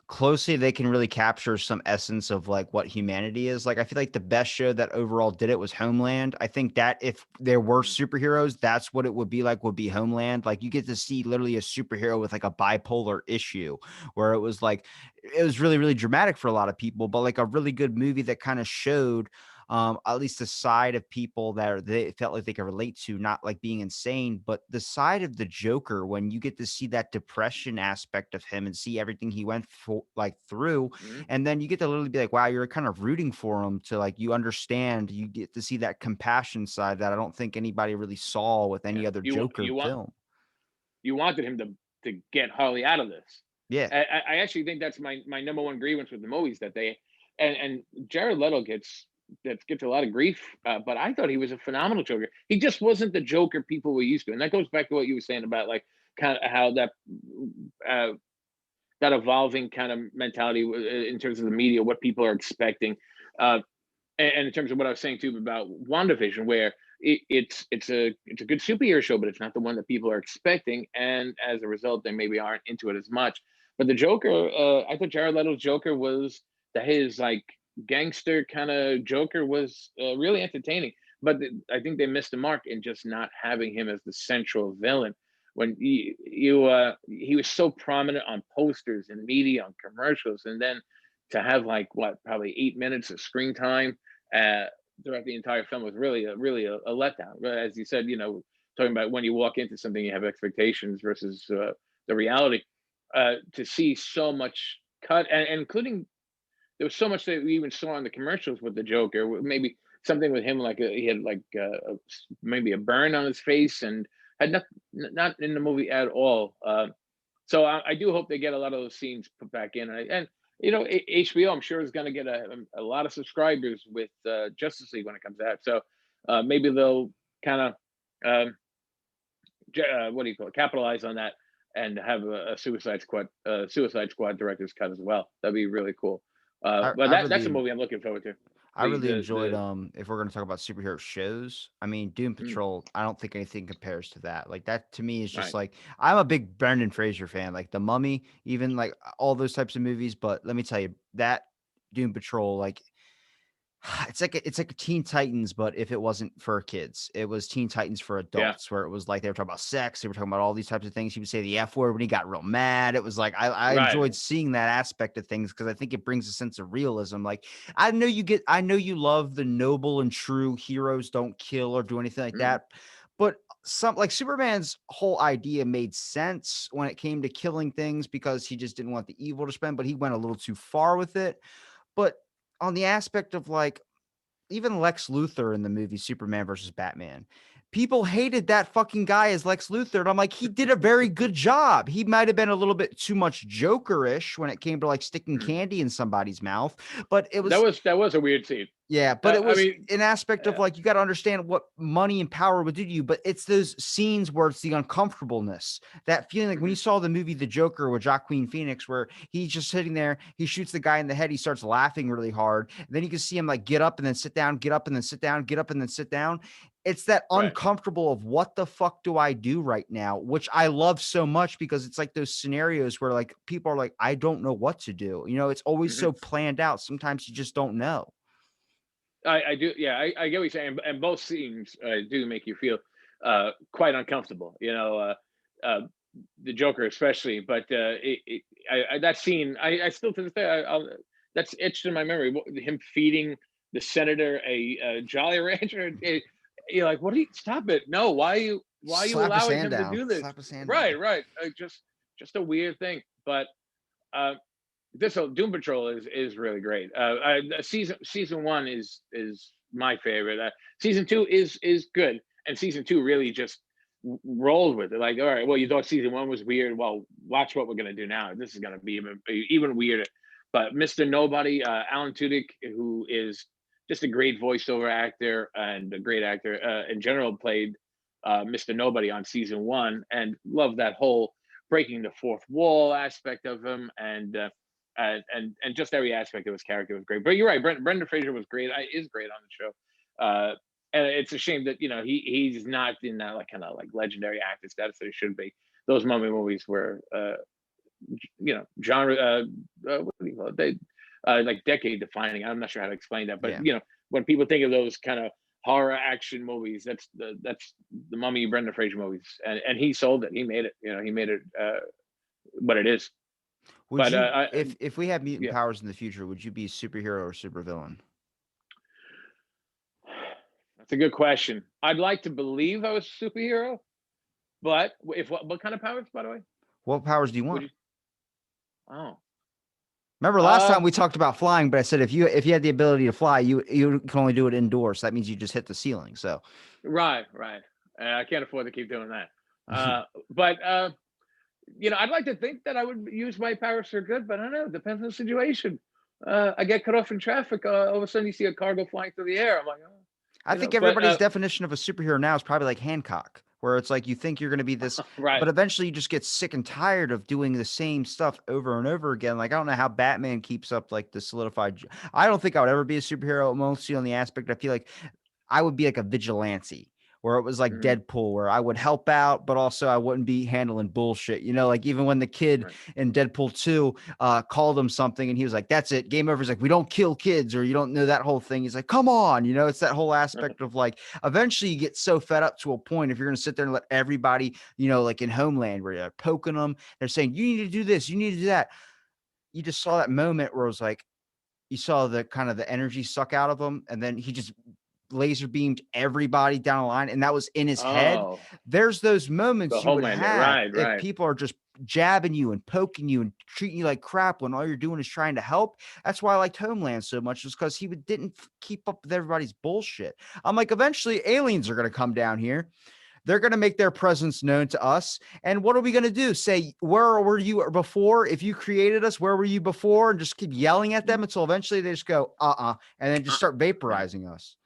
closely they can really capture some essence of like what humanity is. Like I feel like the best show that overall did it was Homeland. I think that if there were superheroes, that's what it would be like, would be Homeland. Like you get to see literally a superhero with like a bipolar issue where it was like it was really, really dramatic for a lot of people, but like a really good movie that kind of showed at least the side of people that they felt like they could relate to, not like being insane, but the side of the Joker when you get to see that depression aspect of him and see everything he went for, like through, Mhm. and then you get to literally be like, wow, you're kind of rooting for him to like you understand, you get to see that compassion side that I don't think anybody really saw with Yeah, any other you want Joker film. you wanted him to get Harley out of this. Yeah. I actually think that's my number one grievance with the movies that they and Jared Leto gets a lot of grief, but I thought he was a phenomenal Joker. He just wasn't the Joker people were used to, and that goes back to what you were saying about like kind of how uh, that evolving kind of mentality in terms of the media, what people are expecting. Uh, and in terms of what I was saying too about WandaVision, where it's a good superhero show, but it's not the one that people are expecting, and as a result, they maybe aren't into it as much. But the Joker, I thought Jared Leto's Joker was his like gangster kind of Joker was really entertaining. But I think they missed the mark in just not having him as the central villain. When he was so prominent on posters and media, on commercials, and then to have like what probably 8 minutes of screen time uh, throughout the entire film was really a letdown. As you said, talking about when you walk into something, you have expectations versus the reality. To see so much cut, and including there was so much that we even saw in the commercials with the Joker. Maybe something with him, like he had like maybe a burn on his face, and had not in the movie at all. So I do hope they get a lot of those scenes put back in, and HBO, I'm sure is going to get a lot of subscribers with Justice League when it comes out. So maybe they'll kind of what do you call it, capitalize on that and have a Suicide Squad director's cut as well. That'd be really cool. But I that's a really movie I'm looking forward to. I The really the enjoyed the if we're gonna talk about superhero shows, I mean Doom mm, Patrol, I don't think anything compares to that. Like that to me is just right. like I'm a big Brendan Fraser fan, like The Mummy, even like all those types of movies, but let me tell you, that Doom Patrol, like it's like a Teen Titans, but if it wasn't for kids, it was Teen Titans for Yeah. adults, where it was like they were talking about sex, they were talking about all these types of things. He would say the F word when he got real mad. It was like I Right. enjoyed seeing that aspect of things because I think it brings a sense of realism. Like I know you love the noble and true heroes don't kill or do anything like Mhm. that, but some like Superman's whole idea made sense when it came to killing things because he just didn't want the evil to spend, but he went a little too far with it. But on the aspect of like even Lex Luthor in the movie Superman versus Batman. People hated that fucking guy as Lex Luthor. And I'm like, he did a very good job. He might have been a little bit too much Jokerish when it came to like sticking Mhm. candy in somebody's mouth. But it That was was a weird scene. yeah, but it I was mean, an aspect of uh, like you got to understand what money and power would do to you. But it's those scenes where it's the uncomfortableness, that feeling like when you mhm, saw the movie The Joker with Joaquin Phoenix, where he's just sitting there, he shoots the guy in the head, he starts laughing really hard. And then you can see him like get up and then sit down, get up and then sit down, get up and then sit down. It's that right. uncomfortable of what the fuck do I do right now, which I love so much because it's like those scenarios where like people are like, I don't know what to do. It's always Mhm. so planned out. Sometimes you just don't know. I do. Yeah, I get what you're saying, and both scenes do make you feel quite uncomfortable. Uh, the Joker especially, but that scene, I still to this day, that's etched in my memory. Him feeding the senator a Jolly Rancher. You're like, what? Stop it! No, why are you Slap his allowing hand him to down. do this? Slap his hand down. Right. Just a weird thing, but. Uh, this Doom Patrol is really great. Season one is my favorite. Season two is good, and season two really just rolled with it. Like, all right, well, you thought season one was weird. Well, watch what we're gonna do now. This is gonna be even weirder. But Mr. Nobody, Alan Tudyk, who is just a great voiceover actor and a great actor in general, played Mr. Nobody on season one, and loved that whole breaking the fourth wall aspect of him, and just every aspect of his character was great. But you're right, Brendan Fraser was great. Is great on the show. And it's a shame that he's not in that like kind of like legendary actor status that he should be. Those mummy movies were genre what do you call it? They like decade defining. I'm not sure how to explain that, but Yeah. when people think of those kind of horror action movies, that's the Mummy Brendan Fraser movies, and he sold it. He made it. He made it what it is. Would But you, if we had mutant yeah, powers in the future, would you be a superhero or supervillain? that's a good question. I'd like to believe I was a superhero, but if what kind of powers, by the way? What powers do you Would want? you? Oh, Remember last uh, time we talked about flying, but I said if you had the ability to fly, you can only do it indoors. So that means you just hit the ceiling. So right, right. I can't afford to keep doing that. But I'd like to think that I would use my powers for good, but I don't know. It depends on the situation. I get cut off in traffic. All of a sudden, you see a car go flying through the air. I'm like, oh, I think But everybody's definition of a superhero now is probably like Hancock, where it's like you think you're going to be this, right. but eventually you just get sick and tired of doing the same stuff over and over again. Like I don't know how Batman keeps up like the solidified. I don't think I would ever be a superhero, mostly on the aspect I feel like I would be like a vigilante where it was like Mhm. Deadpool, where I would help out, but also I wouldn't be handling bullshit. Like even when the kid Right. in Deadpool 2 called him something and he was like, that's it, game over. He's like, we don't kill kids, or you don't know that whole thing. He's like, come on, it's that whole aspect of like, eventually you get so fed up to a point if you're going to sit there and let everybody, like in Homeland where you're poking them, they're saying, you need to do this, you need to do that. You just saw that moment where it was like, you saw the kind of the energy suck out of him, and then he just laser beamed everybody down the line, and that was in his head. Oh, There's those the moments you would Homelander. have Right, if right. people are just jabbing you and poking you and treating you like crap when all you're doing is trying to help. That's why I liked Homeland so much, is because he didn't keep up with everybody's bullshit. I'm like, eventually aliens are going to come down here. They're going to make their presence known to us. And what are we going to do? Say, where were you before? If you created us, where were you before? And just keep yelling at them until eventually they just go, and then just Uh, start right. vaporizing us.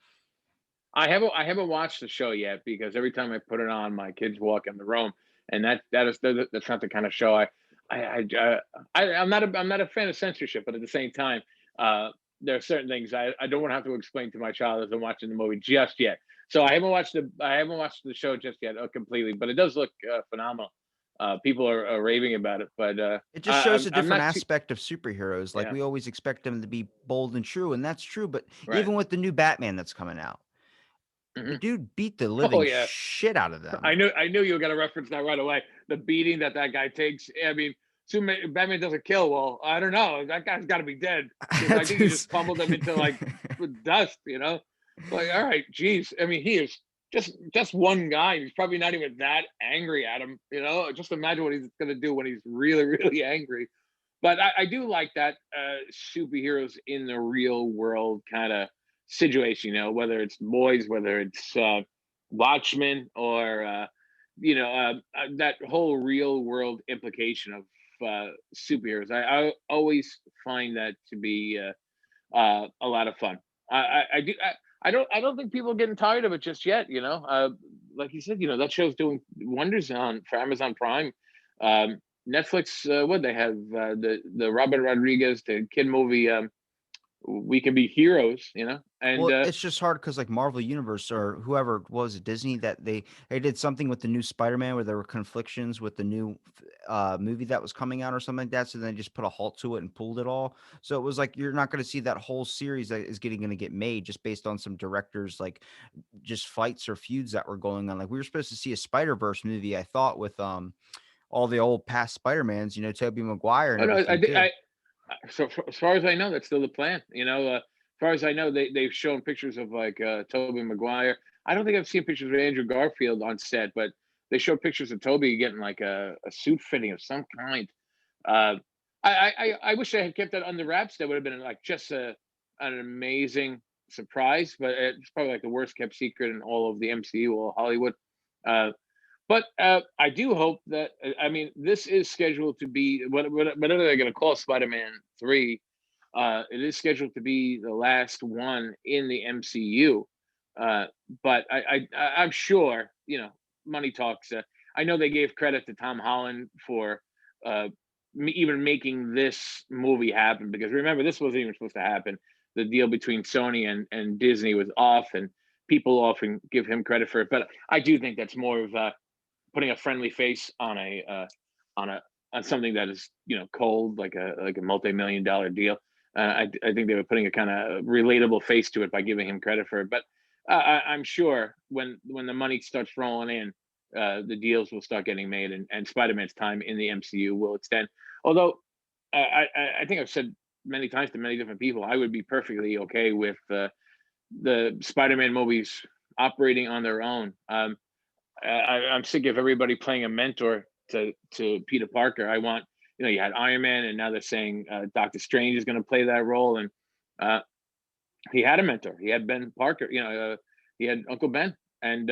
I haven't watched the show yet because every time I put it on, my kids walk in the room, and that's not the kind of show I'm not a fan of censorship, but at the same time, uh, there are certain things I don't want to have to explain to my child as I'm watching the movie just yet. So I haven't watched the show just yet completely, but it does look phenomenal. People are raving about it, but It just shows a I'm different not too. aspect of superheroes. Like Yeah, we always expect them to be bold and true, and that's true. But right. even with the new Batman that's coming out, the Hmm. dude beat the Oh living yeah, shit out of them. I knew you were gonna reference that right away. The beating that guy takes. I mean, Batman doesn't kill. Well, I don't know. That guy's got to be dead because I That's think he his- just pummeled him into like dust. Like all right, geez. I mean, he is just one guy. He's probably not even that angry at him. Just imagine what he's gonna do when he's really really angry. But I do like that superheroes in the real world kind of situation. Whether it's boys, whether it's Watchmen, or that whole real world implication of superheroes. I always find that to be a lot of fun. I do. I don't think people are getting tired of it just yet. Like you said, that show's doing wonders on for Amazon Prime. Netflix, what they have the Robert Rodriguez, the kid movie. We Can Be Heroes. And Well, it's just hard because like Marvel Universe or whoever was it, Disney, that they did something with the new Spider-Man where there were conflictions with the new movie that was coming out or something like that. So then they just put a halt to it and pulled it all. So it was like you're not going to see that whole series that is going to get made just based on some directors like just fights or feuds that were going on. Like we were supposed to see a Spider-Verse movie, I thought, with all the old past Spider-Mans, Tobey Maguire and oh no, everything too. so as far as I know, that's still the plan. As far as I know, they've shown pictures of like Tobey Maguire. I don't think I've seen pictures of Andrew Garfield on set, but they showed pictures of Toby getting like a suit fitting of some kind. Uh, I wish I had kept that under wraps. That would have been like just an amazing surprise, but it's probably like the worst kept secret in all of the MCU or Hollywood. Uh, but I do hope that I mean this is scheduled to be whatever they're going to call Spider-Man 3. It is scheduled to be the last one in the MCU. Uh, but I'm sure money talks. I know they gave credit to Tom Holland for uh, even making this movie happen, because remember this wasn't even supposed to happen. The deal between Sony and Disney was off, and people often give him credit for it. But I do think that's more of putting a friendly face on on a on something that is cold, like a multi-million-dollar deal. I think they were putting a kind of relatable face to it by giving him credit for it. But I'm sure when the money starts rolling in, the deals will start getting made, and Spider-Man's time in the MCU will extend. Although I think I've said many times to many different people, I would be perfectly okay with the Spider-Man movies operating on their own. I'm sick of everybody playing a mentor to Peter Parker. I want, you had Iron Man, and now they're saying Doctor Strange is going to play that role, and uh, he had a mentor. He had Ben Parker. He had Uncle Ben, and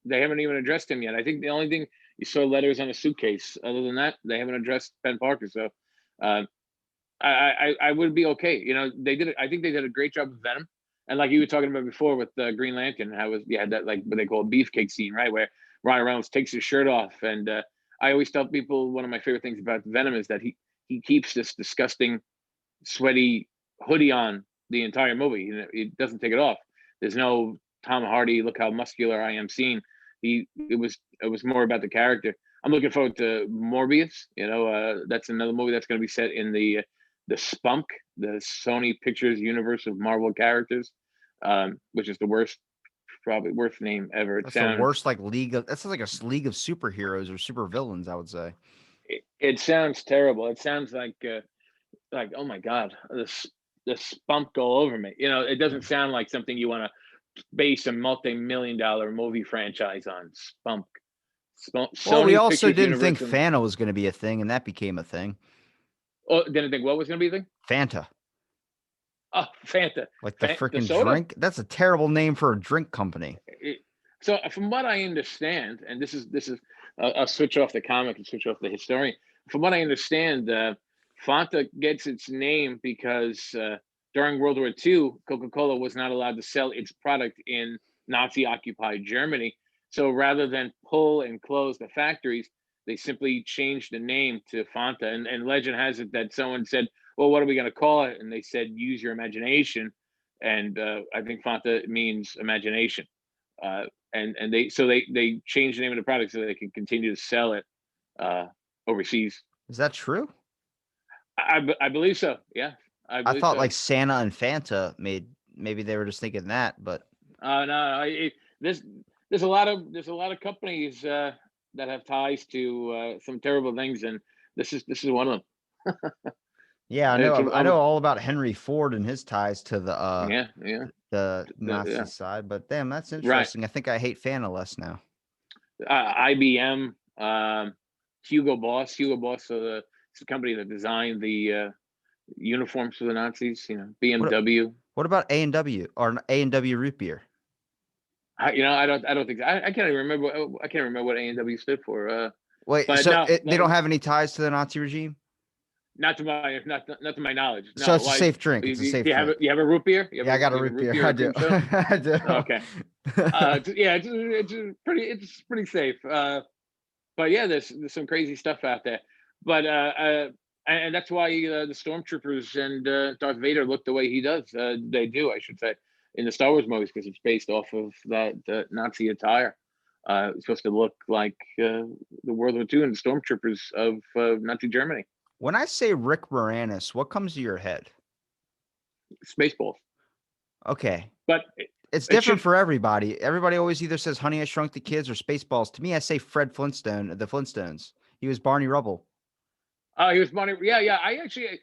they haven't even addressed him yet. I think the only thing you saw letters on a suitcase. Other than that, they haven't addressed Ben Parker. So uh, I would be okay. They did it. I think they did a great job with Venom. And like you were talking about before with Green Lantern, how you had that like what they call a beefcake scene, right, where Ryan Reynolds takes his shirt off. And I always tell people one of my favorite things about Venom is that he keeps this disgusting, sweaty hoodie on the entire movie. He doesn't take it off. There's no Tom Hardy, look how muscular I am scene. It was more about the character. I'm looking forward to Morbius. That's another movie that's going to be set in the Spunk, the Sony Pictures universe of Marvel characters, which is the probably worst name ever. That's the worst like that's like a league of superheroes or super villains, I would say. It sounds terrible. It sounds like oh my god, the Spunk all over me. It doesn't sound like something you want to base a multi-million-dollar movie franchise on. Spunk. Well, we Sony also Pictures didn't think universe. Fanta was going to be a thing, and that became a thing. Oh, didn't think what was going to be the thing? Fanta. Oh, Fanta. Like the freaking soda? drink. That's a terrible name for a drink company. So from what I understand, and this is I'll switch off the comic and switch off the historian. From what I understand, Fanta gets its name because during World War II, Coca-Cola was not allowed to sell its product in Nazi-occupied Germany. So rather than pull and close the factories, they simply changed the name to Fanta. And legend has it that someone said, well, what are we going to call it? And they said, use your imagination. And I think Fanta means imagination. And they changed the name of the product so they can continue to sell it overseas. Is that true? I believe so. Yeah, I thought so. like Santa and Fanta maybe they were just thinking that, but no, there's a lot of companies that have ties to some terrible things, and this is one of them. Yeah, I know all about Henry Ford and his ties to the the Nazi side, but damn, that's interesting. Right. I think I hate Fanta less now. IBM, Hugo Boss, so it's the company that designed the uniforms for the Nazis. BMW. What about A&W or A&W root beer? I don't think I can't even remember. I can't remember what A&W stood for. Wait, so they don't have any ties to the Nazi regime? Not to my knowledge. No. So it's a safe drink. It's a safe drink. You have a root beer? Yeah, I got a root beer. I do. I do. Okay. It's pretty safe. But yeah, there's some crazy stuff out there. But and that's why the stormtroopers and Darth Vader look the way he does. They do, I should say, in the Star Wars movies, because it's based off of that Nazi attire. It's supposed to look like the World War II and the stormtroopers of Nazi Germany. When I say Rick Moranis, what comes to your head? Spaceballs. Okay. But it's different for everybody. Everybody always either says Honey, I Shrunk the Kids or Spaceballs. To me, I say Fred Flintstone, the Flintstones. He was Barney Rubble. Oh, he was Barney. Yeah. I actually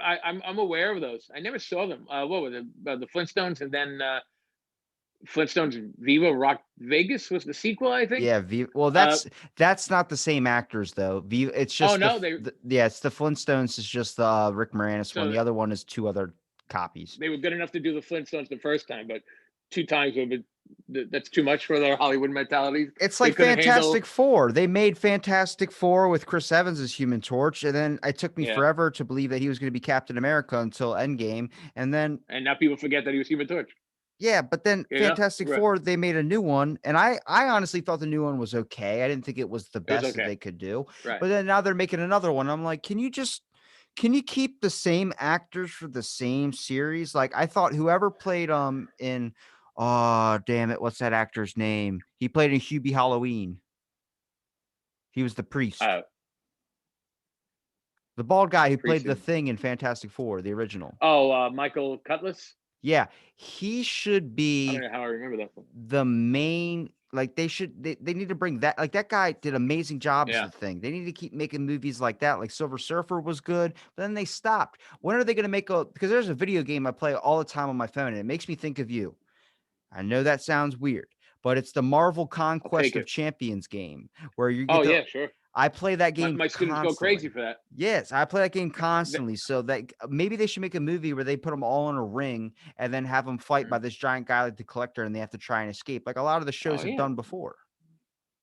I'm aware of those. I never saw them. What were the Flintstones, and then Flintstones Viva Rock Vegas was the sequel, I think. Yeah, well, Uh, that's not the same actors though. It's oh just no, yeah, it's the Flintstones is just the Rick Moranis one. so The other one is two other copies. they were good enough to do the Flintstones the first time, but two times would have been, that's too much for their Hollywood mentality. It's They like couldn't handle. Fantastic Four. They made Fantastic Four with Chris Evans as Human Torch, and then it took me Yeah, forever to believe that he was going to be Captain America until Endgame, and then and now people forget that he was Human Torch. yeah, but then You know, Fantastic right? Four, they made a new one, and I honestly thought the new one was okay. I didn't think it was the It was best that okay, they could do. right? But then now they're making another one. I'm like, can you keep the same actors for the same series? Like I thought whoever played in oh damn it, what's that actor's name? He played in Hubie Halloween. He was the priest. Uh, The bald guy who played the Precinct. Thing in Fantastic Four, the original. Oh, Michael Cutlass. Yeah, he should I don't be know how I remember that one. the main like they need to bring that like that guy did amazing job as Yeah. the Thing. They need to keep making movies like that. Like Silver Surfer was good, but then they stopped. When are they going to make a because there's a video game I play all the time on my phone and it makes me think of you. I know that sounds weird, but it's the Marvel I'll Conquest take of it. Champions game where you Oh get to yeah, sure. I play that game My students go crazy constantly. for that. Yes, I play that game Th- constantly. So that maybe they should make a movie where they put them all in a ring and then have them fight by this giant guy like the Collector, and they have to try and escape, like a lot of the Oh shows have yeah, done before.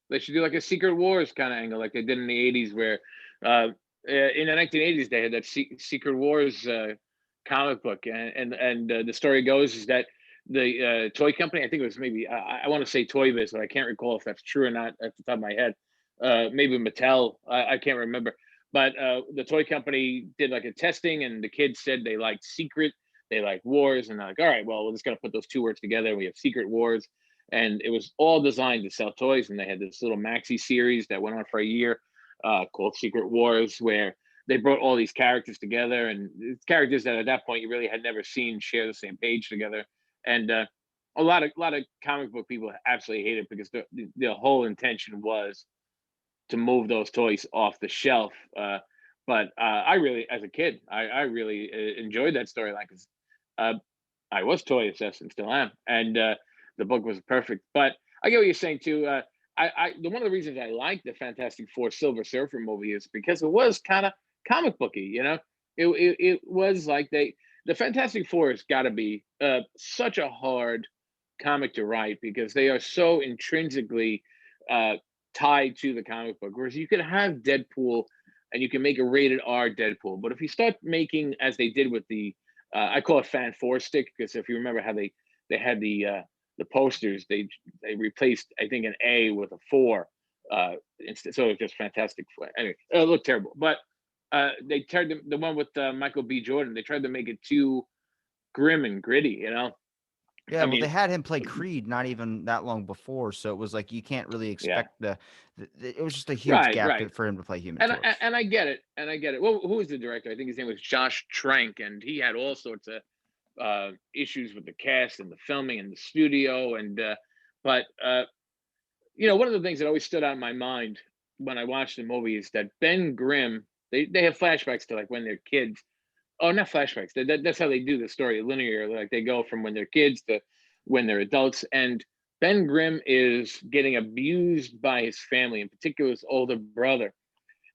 they should do like a Secret Wars kind of angle, like they did in the '80s, where in the 1980s they had that Secret Wars comic book, and the story goes is that the toy company, I think it was maybe I want to say Toy Biz, but I can't recall if that's true or not at the top of my head. Maybe Mattel, I can't remember. But the toy company did like a testing, and the kids said they liked Secret, they liked Wars, and they're like, all right, well, we're just gonna put those two words together. We have Secret Wars, and it was all designed to sell toys. And they had this little maxi series that went on for a year called Secret Wars, where they brought all these characters together, and it's characters that at that point you really had never seen share the same page together. And a lot of comic book people absolutely hate it because the whole intention was to move those toys off the shelf. But I really, as a kid, I really enjoyed that storyline because uh, I was toy obsessed and still am, and the book was perfect. But I get what you're saying too. One of the reasons I like the Fantastic Four Silver Surfer movie is because it was kind of comic booky. It was like the Fantastic Four has got to be such a hard comic to write because they are so intrinsically uh, tied to the comic book. Whereas you could have Deadpool and you can make a rated R Deadpool, but if you start making as they did with the I call it Fan Four Stick because if you remember how they had the posters, they replaced I think an A with a four, instead, so it was just Fantastic Four. Anyway, it looked terrible, but they tried the one with Michael B. Jordan. They tried to make it too grim and gritty. Yeah, I well, they mean, had him play Creed not even that long before, so it was like you can't really yeah, expect it was just a huge right, gap right. for him to play Human And Torch. I get it, and I get it. Well, who was the director? I think his name was Josh Trank, and he had all sorts of issues with the cast and the filming and the studio. And but one of the things that always stood out in my mind when I watched the movie is that Ben Grimm. They have flashbacks to like when they're kids. Oh, not flashbacks. That's how they do the story linear. Like they go from when they're kids to when they're adults. And Ben Grimm is getting abused by his family, in particular his older brother.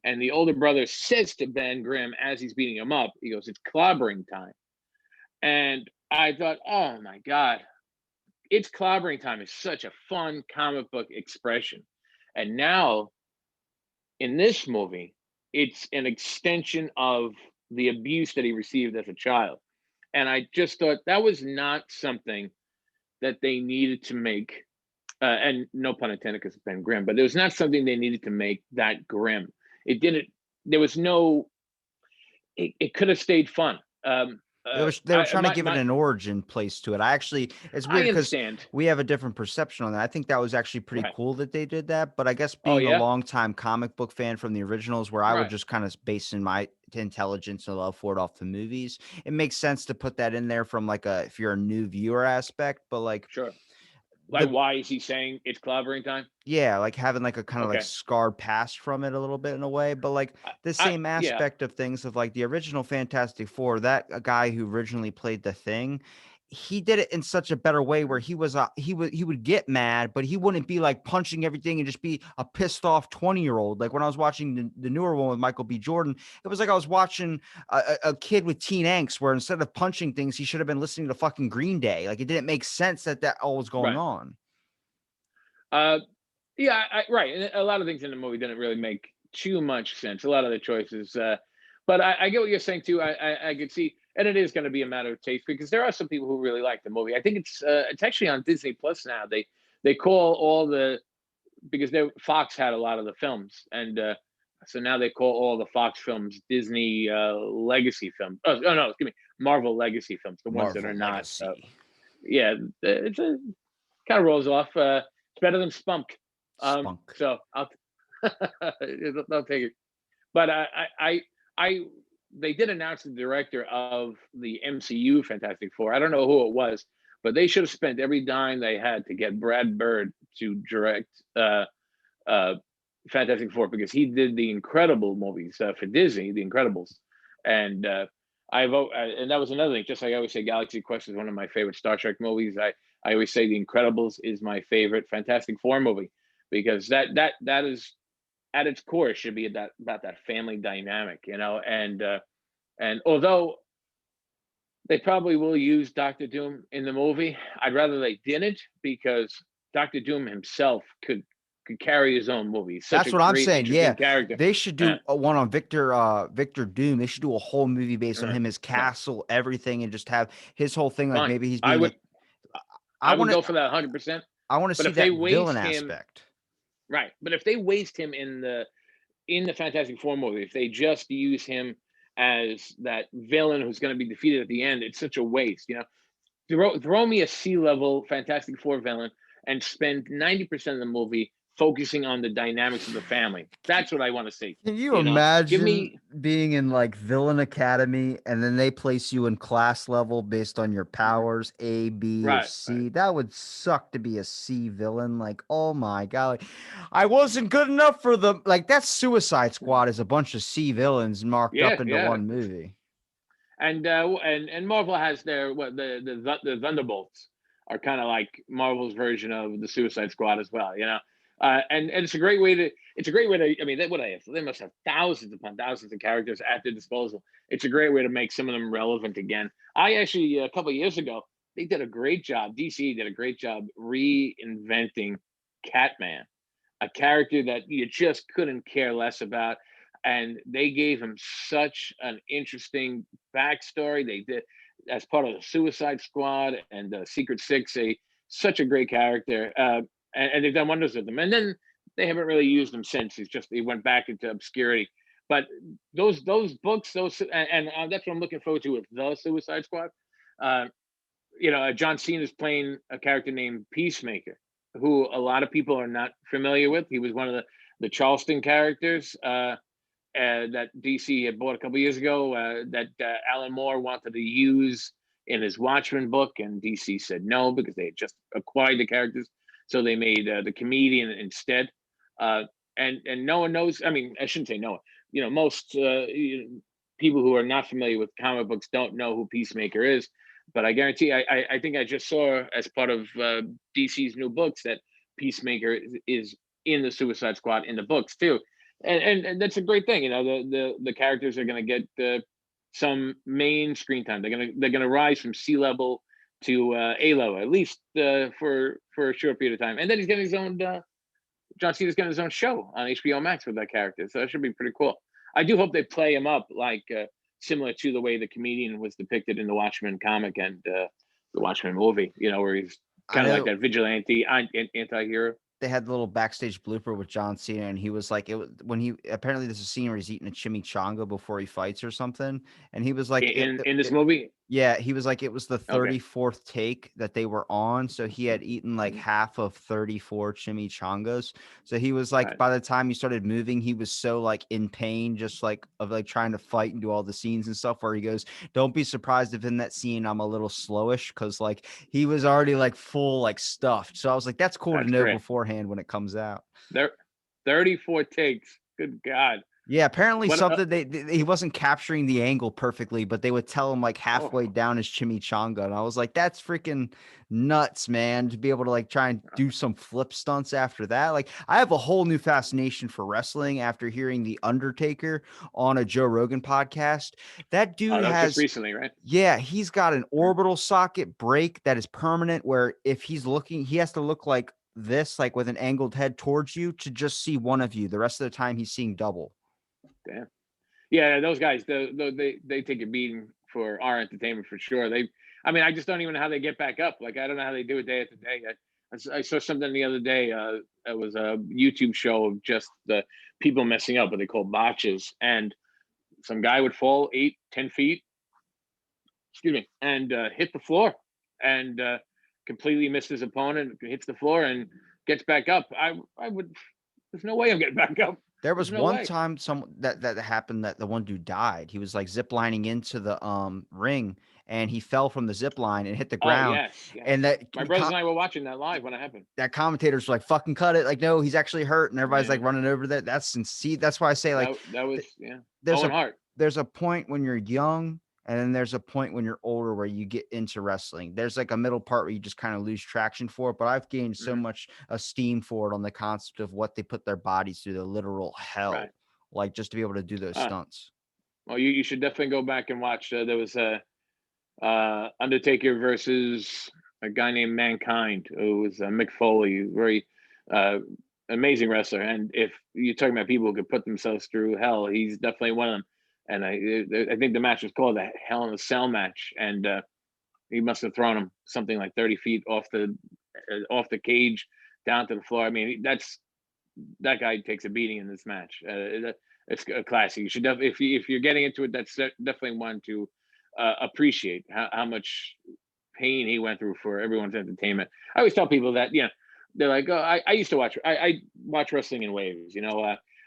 And the older brother says to Ben Grimm as he's beating him up, he goes, "It's clobbering time." And I thought, oh my God, it's clobbering time is such a fun comic book expression. And now in this movie, it's an extension of the abuse that he received as a child. And I just thought that was not something that they needed to make. And no pun intended because it's Ben Grimm, but it was not something they needed to make that grim. It didn't, there was no, it could have stayed fun. They were trying to give it an origin place to it. It's I weird because understand. we have a different perception on that. I think that was actually pretty Right. cool that they did that. But I guess Oh, being a yeah. longtime comic book fan from the originals, where I would Right. just kind of base in my intelligence and love for it off the movies, it makes sense to put that in there from like a if you're a new viewer aspect. But like Sure. Like, the why is he saying it's clobbering time? yeah, like having like a kind of like Okay. scarred past from it a little bit in a way, but like the same Yeah. aspect of things of like the original Fantastic Four, that a guy who originally played the Thing, he did it in such a better way where he would get mad, but he wouldn't be like punching everything and just be a pissed off 20-year-old. Like when I was watching the newer one with Michael B. Jordan, it was like I was watching a kid with teen angst where instead of punching things, he should have been listening to fucking Green Day. Like it didn't make sense that all was going Right. on. Uh, yeah, right. And a lot of things in the movie didn't really make too much sense. A lot of the choices, but I get what you're saying too. I could see, and it is going to be a matter of taste because there are some people who really like the movie. I think it's actually on Disney Plus now. They call all the because Fox had a lot of the films, and so now they call all the Fox films Disney legacy films. Oh no, excuse me, Marvel legacy films, the ones that are Marvel not. Legacy. Yeah, it's a kind of rolls off. It's better than Spunk. Spunk. So I'll take it. But I, they did announce the director of the MCU Fantastic Four. I don't know who it was, but they should have spent every dime they had to get Brad Bird to direct uh, Fantastic Four because he did the Incredible movies for Disney, The Incredibles, and I vote. And that was another thing. Just like I always say, Galaxy Quest is one of my favorite Star Trek movies. I always say The Incredibles is my favorite Fantastic Four movie because that is at its core should be about that family dynamic, you know. And although they probably will use Doctor Doom in the movie, I'd rather they didn't because Doctor Doom himself could carry his own movie. He's such That's a what I'm great, saying. Yeah, interesting character. they should Yeah, do one on Victor Doom. They should do a whole movie based on him, his yeah, castle, everything, and just have his whole thing. Like fine. maybe he's I being would a. I would go for that 100%. I want to But see if they that villain waste him, aspect. right? But if they waste him in the Fantastic Four movie, if they just use him as that villain who's going to be defeated at the end, it's such a waste. You know, throw me a sea-level Fantastic Four villain and spend 90% of the movie focusing on the dynamics of the family. That's what I want to see. Can you You know, give imagine me being in like Villain Academy and then they place you in class level based on your powers, A, B, or right, right. C? That would suck to be a C villain. Like, oh my God. Like, I wasn't good enough for the like that Suicide Squad is a bunch of C villains marked Yeah, up into yeah. one movie. And Marvel has their what the Thunderbolts are kind of like Marvel's version of the Suicide Squad as well, you know. And it's a great way to I mean they must have thousands upon thousands of characters at their disposal. It's a great way to make some of them relevant again. I actually a couple of years ago they did a great job. DC did a great job reinventing Catman, a character that you just couldn't care less about. And they gave him such an interesting backstory. They did as part of the Suicide Squad and the Secret Six, such a great character, and they've done wonders with him. And then they haven't really used him since. He went back into obscurity. But those books, that's what I'm looking forward to with the Suicide Squad. Uh, John Cena is playing a character named Peacemaker, who a lot of people are not familiar with. He was one of the Charleston characters that DC had bought a couple years ago that Alan Moore wanted to use in his Watchmen book, and DC said no because they had just acquired the characters, so they made the comedian instead. And no one knows. I mean, I shouldn't say no one. Most people who are not familiar with comic books don't know who Peacemaker is. But I guarantee, I think I just saw as part of DC's new books that Peacemaker is in the Suicide Squad in the books too, and that's a great thing. The characters are going to get some main screen time. They're gonna rise from C level to A level at least for a short period of time, and then he's getting his own. John Cena's getting his own show on HBO Max with that character, so that should be pretty cool. I do hope they play him up like similar to the way the comedian was depicted in the Watchmen comic and the Watchmen movie. Where he's I kind of like know that vigilante anti-hero. they had the little backstage blooper with John Cena, and he was like, it was when he apparently there's a scene where he's eating a chimichanga before he fights or something, and he was like, In this movie. yeah, he was like, it was the Okay, 34th take that they were on, so he had eaten like half of 34 chimichangas. So he was all like, right, by the time he started moving, he was so like in pain, just like of like trying to fight and do all the scenes and stuff. Where he goes, "Don't be surprised if in that scene I'm a little slowish," because like he was already like full like stuffed. So I was like, that's cool to that's know great. beforehand when it comes out. There, 34 takes. Good God. Yeah, apparently What? something he wasn't capturing the angle perfectly, but they would tell him like Oh, halfway down his chimichanga, and I was like, "That's freaking nuts, man!" To be able to like try and do some flip stunts after that. Like, I have a whole new fascination for wrestling after hearing the Undertaker on a Joe Rogan podcast. That dude that was just has, recently, right? yeah, he's got an Yeah. orbital socket break that is permanent, where if he's looking, he has to look like this, like with an angled head towards you to just see one of you. The rest of the time, he's seeing double. Damn. Yeah, those guys, they take a beating for our entertainment for sure. I mean, I just don't even know how they get back up. Like, I don't know how they do it day after day. I saw something the other day. It was a YouTube show of just the people messing up, what they call botches, and some guy would fall 8, 10 feet, excuse me, and hit the floor, and completely missed his opponent, hits the floor, and gets back up. I would. There's no way I'm getting back up. There There's was no one way. time that happened that the one dude died. He was like zip lining into the ring and he fell from the zip line and hit the Oh ground. yes, yes. And that My brothers and I were watching that live when it happened. that commentators were like, fucking cut it. Like, no, he's actually hurt. And everybody's Yeah, like running over that. That's sincere. That's why I say like that was, yeah. there's Owen a Hart. there's a point when you're young and then there's a point when you're older where you get into wrestling. There's like a middle part where you just kind of lose traction for it. But I've gained so Hmm. much esteem for it on the concept of what they put their bodies through, the literal Right. hell, like just to be able to do those Ah, stunts. well, you should definitely go back and watch. There was a Undertaker versus a guy named Mankind. It was Mick Foley, very uh, amazing wrestler. And if you're talking about people who could put themselves through hell, he's definitely one of them. And I think the match was called the Hell in a Cell match, and he must have thrown him something like 30 feet off the cage down to the floor. I mean, that guy takes a beating in this match. It's a classic. You should definitely, if you're getting into it, that's definitely one to appreciate how much pain he went through for everyone's entertainment. I always tell people that, they're like, oh, I used to watch. I watch wrestling in waves.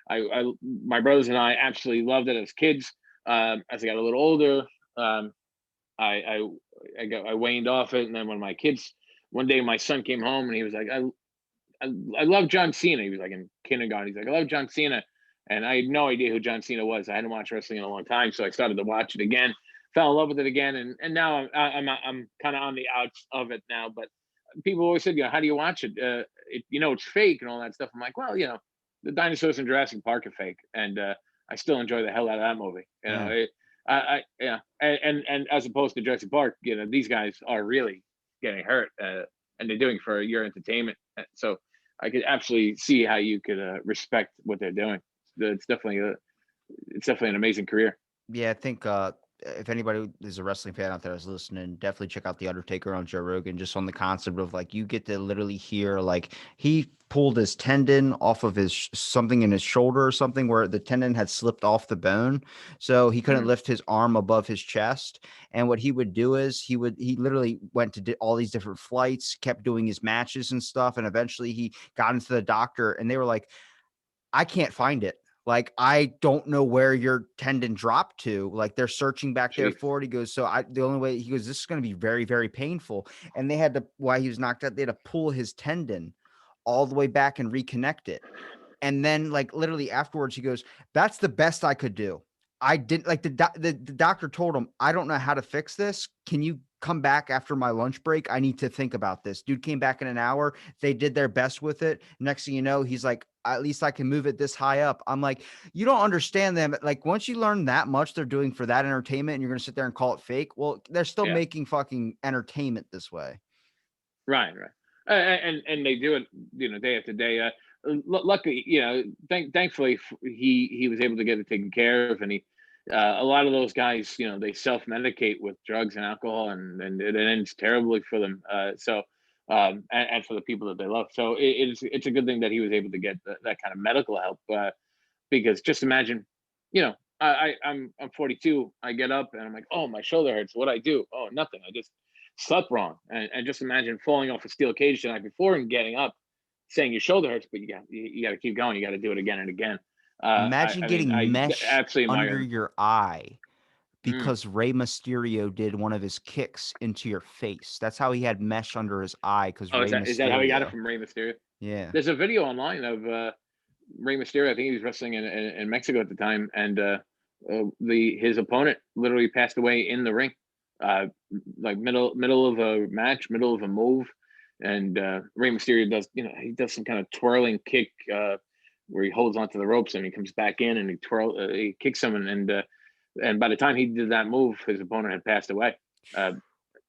My brothers and I absolutely loved it as kids. As I got a little older, um, I I waned off it, and then when my kids, one day my son came home and he was like, I love John Cena. He was like in kindergarten. He's like, I love John Cena. And I had no idea who John Cena was. I hadn't watched wrestling in a long time. So I started to watch it again, fell in love with it again. And now I'm kind of on the outs of it now. But people always said, how do you watch it? It's fake and all that stuff. I'm like, well, the dinosaurs in Jurassic Park are fake. And I still enjoy the hell out of that movie. Yeah. Yeah. And as opposed to Jurassic Park, these guys are really getting hurt, and they're doing it for your entertainment. So I could absolutely see how you could respect what they're doing. It's definitely an amazing career. Yeah, I think if anybody is a wrestling fan out there that's listening, definitely check out The Undertaker on Joe Rogan, just on the concept of like you get to literally hear like he pulled his tendon off of his something in his shoulder or something where the tendon had slipped off the bone. So he couldn't Mhm. lift his arm above his chest. And what he would do is he literally went to all these different flights, kept doing his matches and stuff. And eventually he got into the doctor and they were like, I can't find it. Like, I don't know where your tendon dropped to. Like, they're searching back there Jeez. for it. He goes, the only way, he goes, this is going to be very, very painful. And they had to, while he was knocked out, they had to pull his tendon all the way back and reconnect it. And then, like, literally afterwards, he goes, that's the best I could do. I didn't like the doctor told him, I don't know how to fix this. Can you come back after my lunch break? I need to think about this. Dude came back in an hour. They did their best with it. Next thing you know, he's like, at least I can move it this high up. I'm like, you don't understand them. Like, once you learn that much they're doing for that entertainment and you're going to sit there and call it fake, well, they're still Yeah. making fucking entertainment this way. Right. Right. And they do it, day after day. Luckily, thankfully, he was able to get it taken care of, and he. A lot of those guys, they self-medicate with drugs and alcohol, and it ends terribly for them. And for the people that they love. So it's a good thing that he was able to get that kind of medical help. Because just imagine, I'm 42. I get up and I'm like, oh, my shoulder hurts. What I do? Oh, nothing. I just slept wrong. And just imagine falling off a steel cage the night before and getting up, saying your shoulder hurts, but you got to keep going. You got to do it again and again. Imagine I mean, getting I mesh absolutely under admire him. your eye Mm. because Rey Mysterio did one of his kicks into your face. That's how he had mesh under his eye because Oh, Rey is that how he got it Mysterio. from Rey Mysterio? Yeah. There's a video online of Rey Mysterio. I think he was wrestling in Mexico at the time, and the his opponent literally passed away in the ring, uh, like middle of a match, middle of a move, and Rey Mysterio does, he does some kind of twirling kick, where he holds onto the ropes and he comes back in and he kicks him, and by the time he did that move, his opponent had passed away. Uh,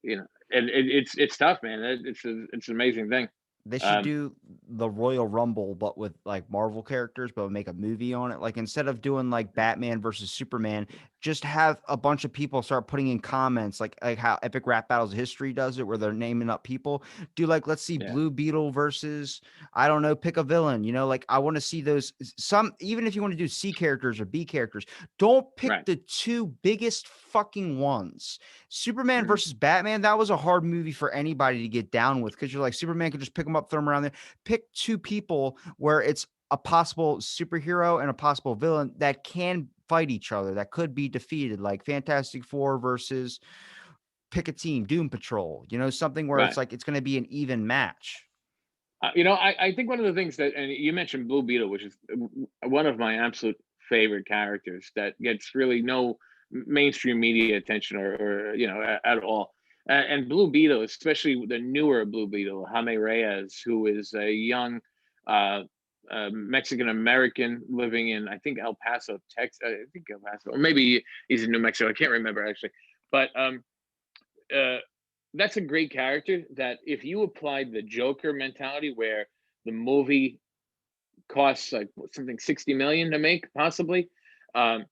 and it's tough, man. It's an amazing thing. They should Um, do the Royal Rumble, but with like Marvel characters, but make a movie on it. Like instead of doing like Batman versus Superman, just have a bunch of people start putting in comments, like how Epic Rap Battles of History does it, where they're naming up people. Do like let's see yeah, Blue Beetle versus I don't know, pick a villain. Like I want to see those some even if you want to do C characters or B characters, don't pick right. the two biggest fucking ones. Superman Mhm. versus Batman, that was a hard movie for anybody to get down with because you're like Superman could just pick them up, throw them around there. Pick two people where it's a possible superhero and a possible villain that can fight each other, that could be defeated, like Fantastic Four versus pick a team, Doom Patrol, something where it's Right. like it's going to be an even match. I think one of the things that, and you mentioned Blue Beetle, which is one of my absolute favorite characters that gets really no mainstream media attention or at all. And Blue Beetle, especially the newer Blue Beetle, Jaime Reyes, who is a young uh, Mexican American living in, I think, El Paso, Texas. I think El Paso, or maybe he's in New Mexico. I can't remember actually, but uh, that's a great character that if you applied the Joker mentality where the movie costs like something 60 million to make, possibly, um,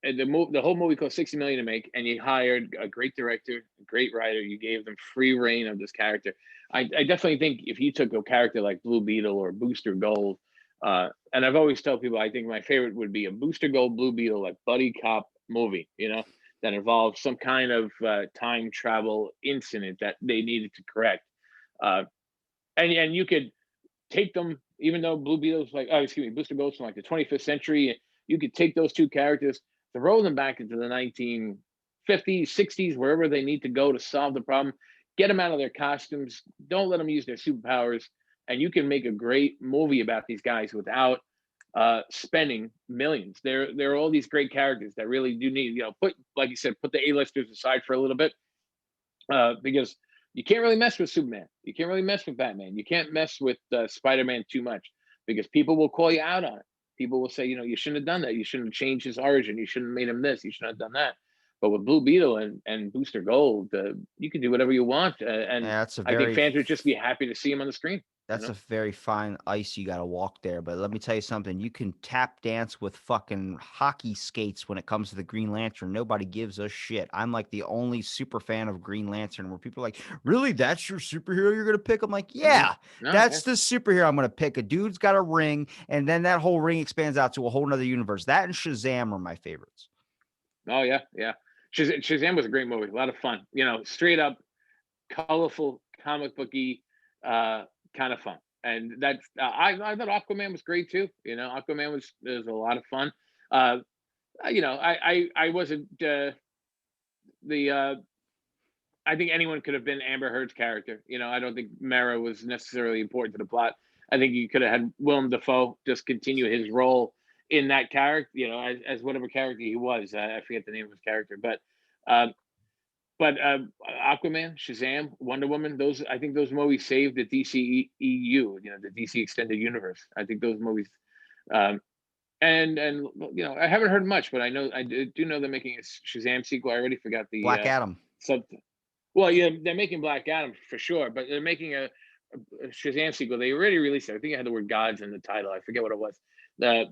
and the whole movie cost 60 million to make, and you hired a great director, a great writer, you gave them free reign of this character. I definitely think if you took a character like Blue Beetle or Booster Gold, and I've always tell people I think my favorite would be a Booster Gold Blue Beetle like buddy cop movie, that involves some kind of time travel incident that they needed to correct. Uh, and you could take them, even though Blue Beetle's like, oh, excuse me, Booster Gold's from like the 25th century. You could take those two characters, throw them back into the 1950s, 60s, wherever they need to go to solve the problem. Get them out of their costumes. Don't let them use their superpowers, and you can make a great movie about these guys without spending millions. There are all these great characters that really do need, put, like you said, put the A-listers aside for a little bit, because you can't really mess with Superman. You can't really mess with Batman. You can't mess with Spider-Man too much because people will call you out on it. People will say, you shouldn't have done that. You shouldn't have changed his origin. You shouldn't have made him this. You shouldn't have done that. But with Blue Beetle and Booster Gold, you can do whatever you want, and Yeah, that's a I think very fans would just be happy to see him on the screen. You That's know? a very fine ice you gotta walk there, but let me tell you something, you can tap dance with fucking hockey skates when it comes to the Green Lantern, nobody gives a shit. I'm, like, the only super fan of Green Lantern where people are like, "Really? That's your superhero you're gonna pick?" I'm like, Mhm. "Yeah, No, yeah. that's the superhero I'm gonna pick. A dude's got a ring, and then that whole ring expands out to a whole whole 'nother universe." That and Shazam are my favorites. Oh yeah, yeah. Shazam was a great movie. A lot of fun. Straight up colorful, comic booky, uh, kind of fun. And that's I thought Aquaman was great too. Aquaman was a lot of fun. Uh, I wasn't the I think anyone could have been Amber Heard's character. I don't think Mara was necessarily important to the plot. I think you could have had Willem Dafoe just continue his role in that character, as whatever character he was. I forget the name of his character, um, but Aquaman, Shazam, Wonder Woman, those I think those movies saved the DC EU, the DC extended universe. I think those movies, um, and I haven't heard much, but I do know they're making a Shazam sequel. I already forgot the Black Adam. sub. Well, yeah, they're making Black Adam for sure, but they're making a Shazam sequel. They already released it. I think it had the word "gods" in the title. I forget what it was. But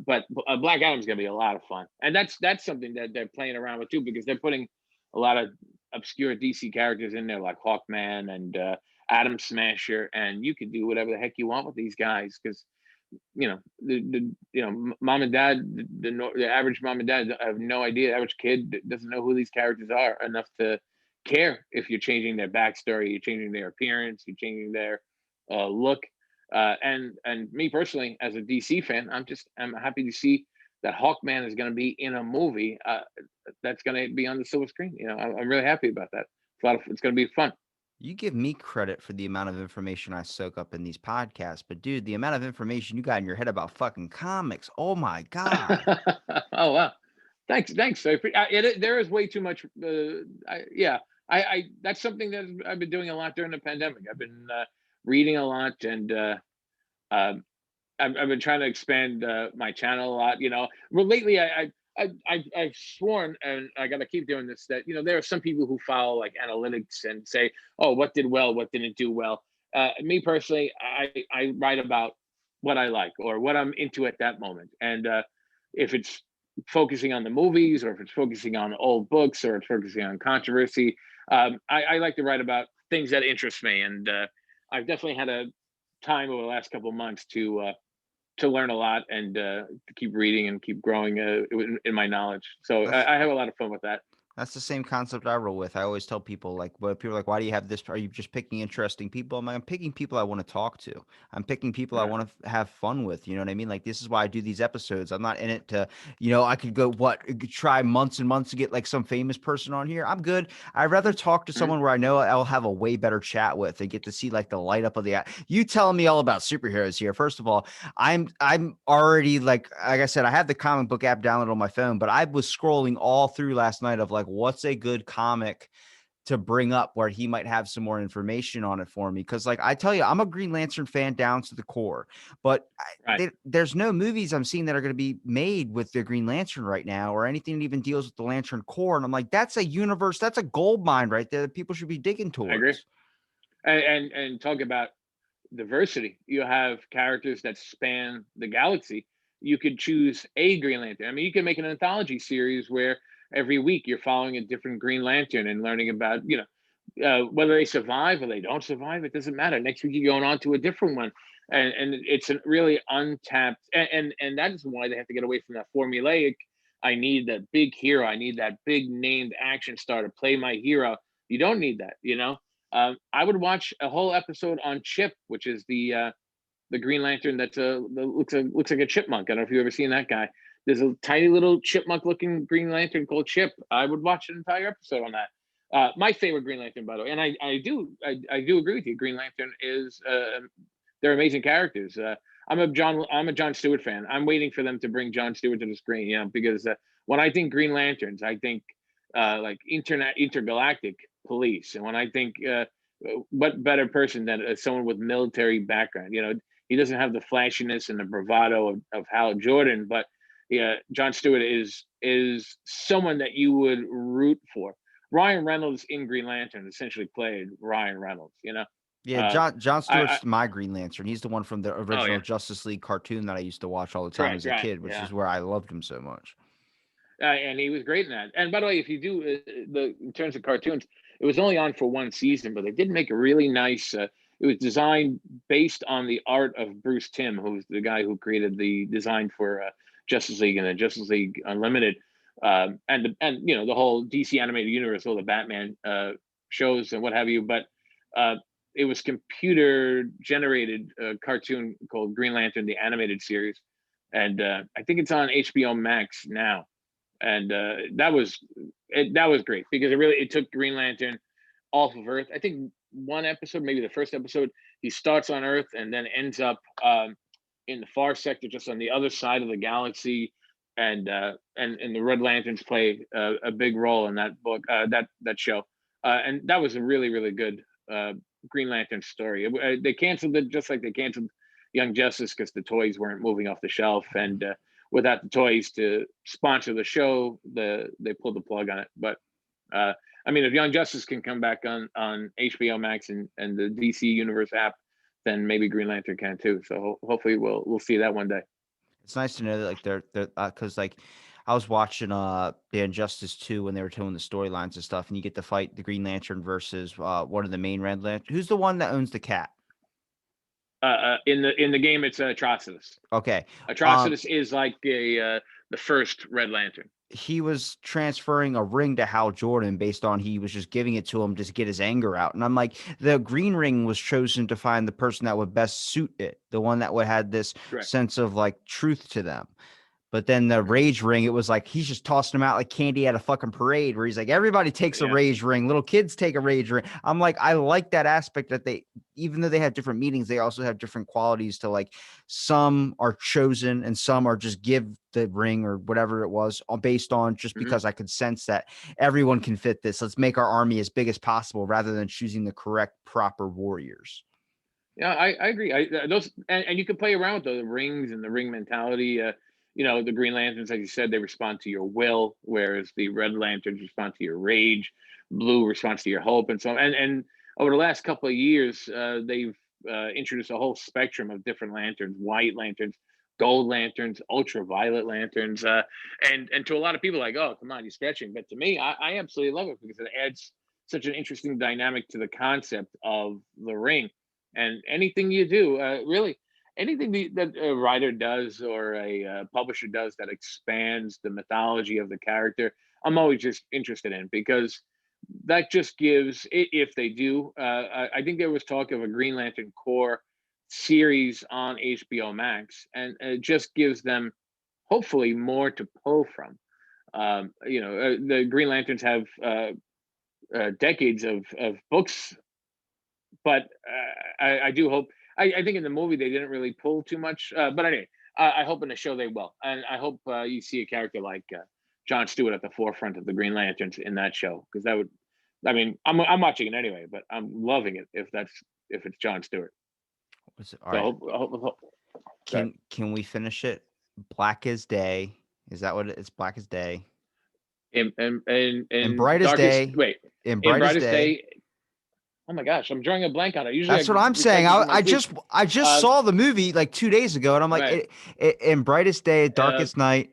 Black Adam's gonna be a lot of fun, and that's something that they're playing around with too, because they're putting a lot of obscure DC characters in there, like Hawkman and Atom Smasher, and you can do whatever the heck you want with these guys because mom and dad, the average mom and dad have no idea. The average kid doesn't know who these characters are enough to care if you're changing their backstory, you're changing their appearance, you're changing their look. And me personally, as a DC fan, I'm happy to see that Hawkman is going to be in a movie that's going to be on the silver screen. I'm really happy about that. It's going to be fun. You give me credit for the amount of information I soak up in these podcasts, but dude, the amount of information you got in your head about fucking comics, oh my God. Oh wow, thanks. There is way too much. Yeah, I that's something that I've been doing a lot during the pandemic. I've been reading a lot, and um, I've been trying to expand my channel a lot. Well, lately I've sworn, and I got to keep doing this. That there are some people who follow like analytics and say, oh, what did well, what didn't do well. Me personally, I write about what I like or what I'm into at that moment, and if it's focusing on the movies, or if it's focusing on old books, or it's focusing on controversy, I like to write about things that interest me, and I've definitely had a time over the last couple of months to learn a lot, and to keep reading and keep growing in my knowledge. So That's I have a lot of fun with that. That's the same concept I roll with. I always tell people, like, when people are like, why do you have this? Are you just picking interesting people? I'm like, I'm picking people I want to talk to. I'm picking people I Yeah. want to have fun with. You know what I mean? Like, this is why I do these episodes. I'm not in it to, I could go, try months and months to get like some famous person on here. I'm good. I'd rather talk to Mhm. someone where I know I'll have a way better chat with and get to see like the light up of you telling me all about superheroes here. First of all, I'm already like I said, I have the comic book app downloaded on my phone, but I was scrolling all through last night of like what's a good comic to bring up where he might have some more information on it for me. Cause like I tell you, I'm a Green Lantern fan down to the core, but Right. there's no movies I'm seeing that are going to be made with the Green Lantern right now or anything that even deals with the Lantern core. And I'm like, that's a universe, that's a gold mine right there that people should be digging I agree. towards. And talk about diversity. You have characters that span the galaxy. You could choose a Green Lantern. I mean, you can make an anthology series where every week you're following a different Green Lantern and learning about, whether they survive or they don't survive. It doesn't matter. Next week you're going on to a different one, and it's a really untapped. And that is why they have to get away from that formulaic. I need that big hero. I need that big named action star to play my hero. You don't need that. I would watch a whole episode on Chip, which is the Green Lantern looks like a chipmunk. I don't know if you've ever seen that guy. There's a tiny little chipmunk looking Green Lantern called Chip. I would watch an entire episode on that. My favorite Green Lantern, by the way, and I do agree with you. Green Lantern is they're amazing characters. I'm a John Stewart fan. I'm waiting for them to bring John Stewart to the screen, because when I think Green Lanterns, I think like intergalactic police, and when I think what better person than someone with military background? He doesn't have the flashiness and the bravado of Hal Jordan, but yeah, John Stewart is someone that you would root for. Ryan Reynolds in Green Lantern essentially played Ryan Reynolds. Yeah, Uh, John I Stewart's my Green Lantern. He's the one from the oh original yeah, Justice League cartoon that I used to watch all the time correct, as a right, kid, which yeah. is where I loved him so much. And he was great in that. And by the way, if you do the in terms of cartoons, it was only on for one season, but they did make a really nice. It was designed based on the art of Bruce Timm, who's the guy who created the design for Justice League and the Justice League Unlimited, and the whole DC animated universe, all the Batman shows and what have you. But uh, it was computer generated cartoon called Green Lantern, the animated series, and I think it's on HBO Max now, and that was great because it took Green Lantern off of Earth. I think one episode, maybe the first episode, he starts on Earth and then ends up in the far sector, just on the other side of the galaxy, and the Red Lanterns play a big role in that book, that show, and that was a really really good Green Lantern story. They canceled it just like they canceled Young Justice because the toys weren't moving off the shelf, and without the toys to sponsor the show, they pulled the plug on it. But uh, I mean, if Young Justice can come back on HBO Max and the DC Universe app, then maybe Green Lantern can too. So hopefully we'll see that one day. It's nice to know that like they're because like I was watching the Injustice 2 when they were telling the storylines and stuff, and you get to fight the Green Lantern versus one of the main Red Lantern. Who's the one that owns the cat? In the game, it's Atrocitus. Okay. Um, Atrocitus is like the first Red Lantern. he was transferring a ring to Hal Jordan based on he was just giving it to him to get his anger out. And I'm like, the green ring was chosen to find the person that would best suit it, the one that would have this Correct. sense of like truth to them. But then the rage ring, it was like he's just tossing them out like candy at a fucking parade where he's like, everybody takes a Yeah. rage ring, little kids take a rage ring. I'm like, I like that aspect that they, even though they have different meanings, they also have different qualities to like some are chosen and some are just give the ring or whatever it was based on just Mhm. because I could sense that everyone can fit this. Let's make our army as big as possible rather than choosing the correct, proper warriors. Yeah, I agree. Those and you can play around with the rings and the ring mentality. The Green Lanterns, like you said, they respond to your will, whereas the Red Lanterns respond to your rage. Blue responds to your hope, and so on. And over the last couple of years, they've introduced a whole spectrum of different lanterns: white lanterns, gold lanterns, ultraviolet lanterns, and to a lot of people, like, oh, come on, you're stretching. But to me, I absolutely love it because it adds such an interesting dynamic to the concept of the ring. And anything you do, really, anything that a writer does or a publisher does that expands the mythology of the character, I'm always just interested in, because that just gives, if they do, I think there was talk of a Green Lantern Corps series on HBO Max, and it just gives them hopefully more to pull from. The Green Lanterns have decades of books, but I do hope. I think in the movie they didn't really pull too much. But anyway, I hope in the show they will, and I hope you see a character like John Stewart at the forefront of the Green Lanterns in that show, because that would. I mean, I'm watching it anyway, but I'm loving it if it's John Stewart. All So right. hope that Can we finish it? Black as day. Is that what it is? Black as day. And in bright as darkest day. wait And in bright as brightest day. day. Oh my gosh, I'm drawing a blank on it. Usually That's I what I'm recite saying. this I, in my I sleep. just I just Uh, saw the movie like 2 days ago, and I'm like, right. in brightest day, Uh, darkest night,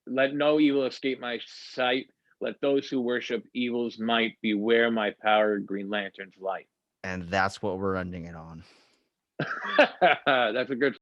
Let no evil escape my sight. Let those who worship evil's might beware my power, Green Lantern's light. and that's what we're ending it on. That's a good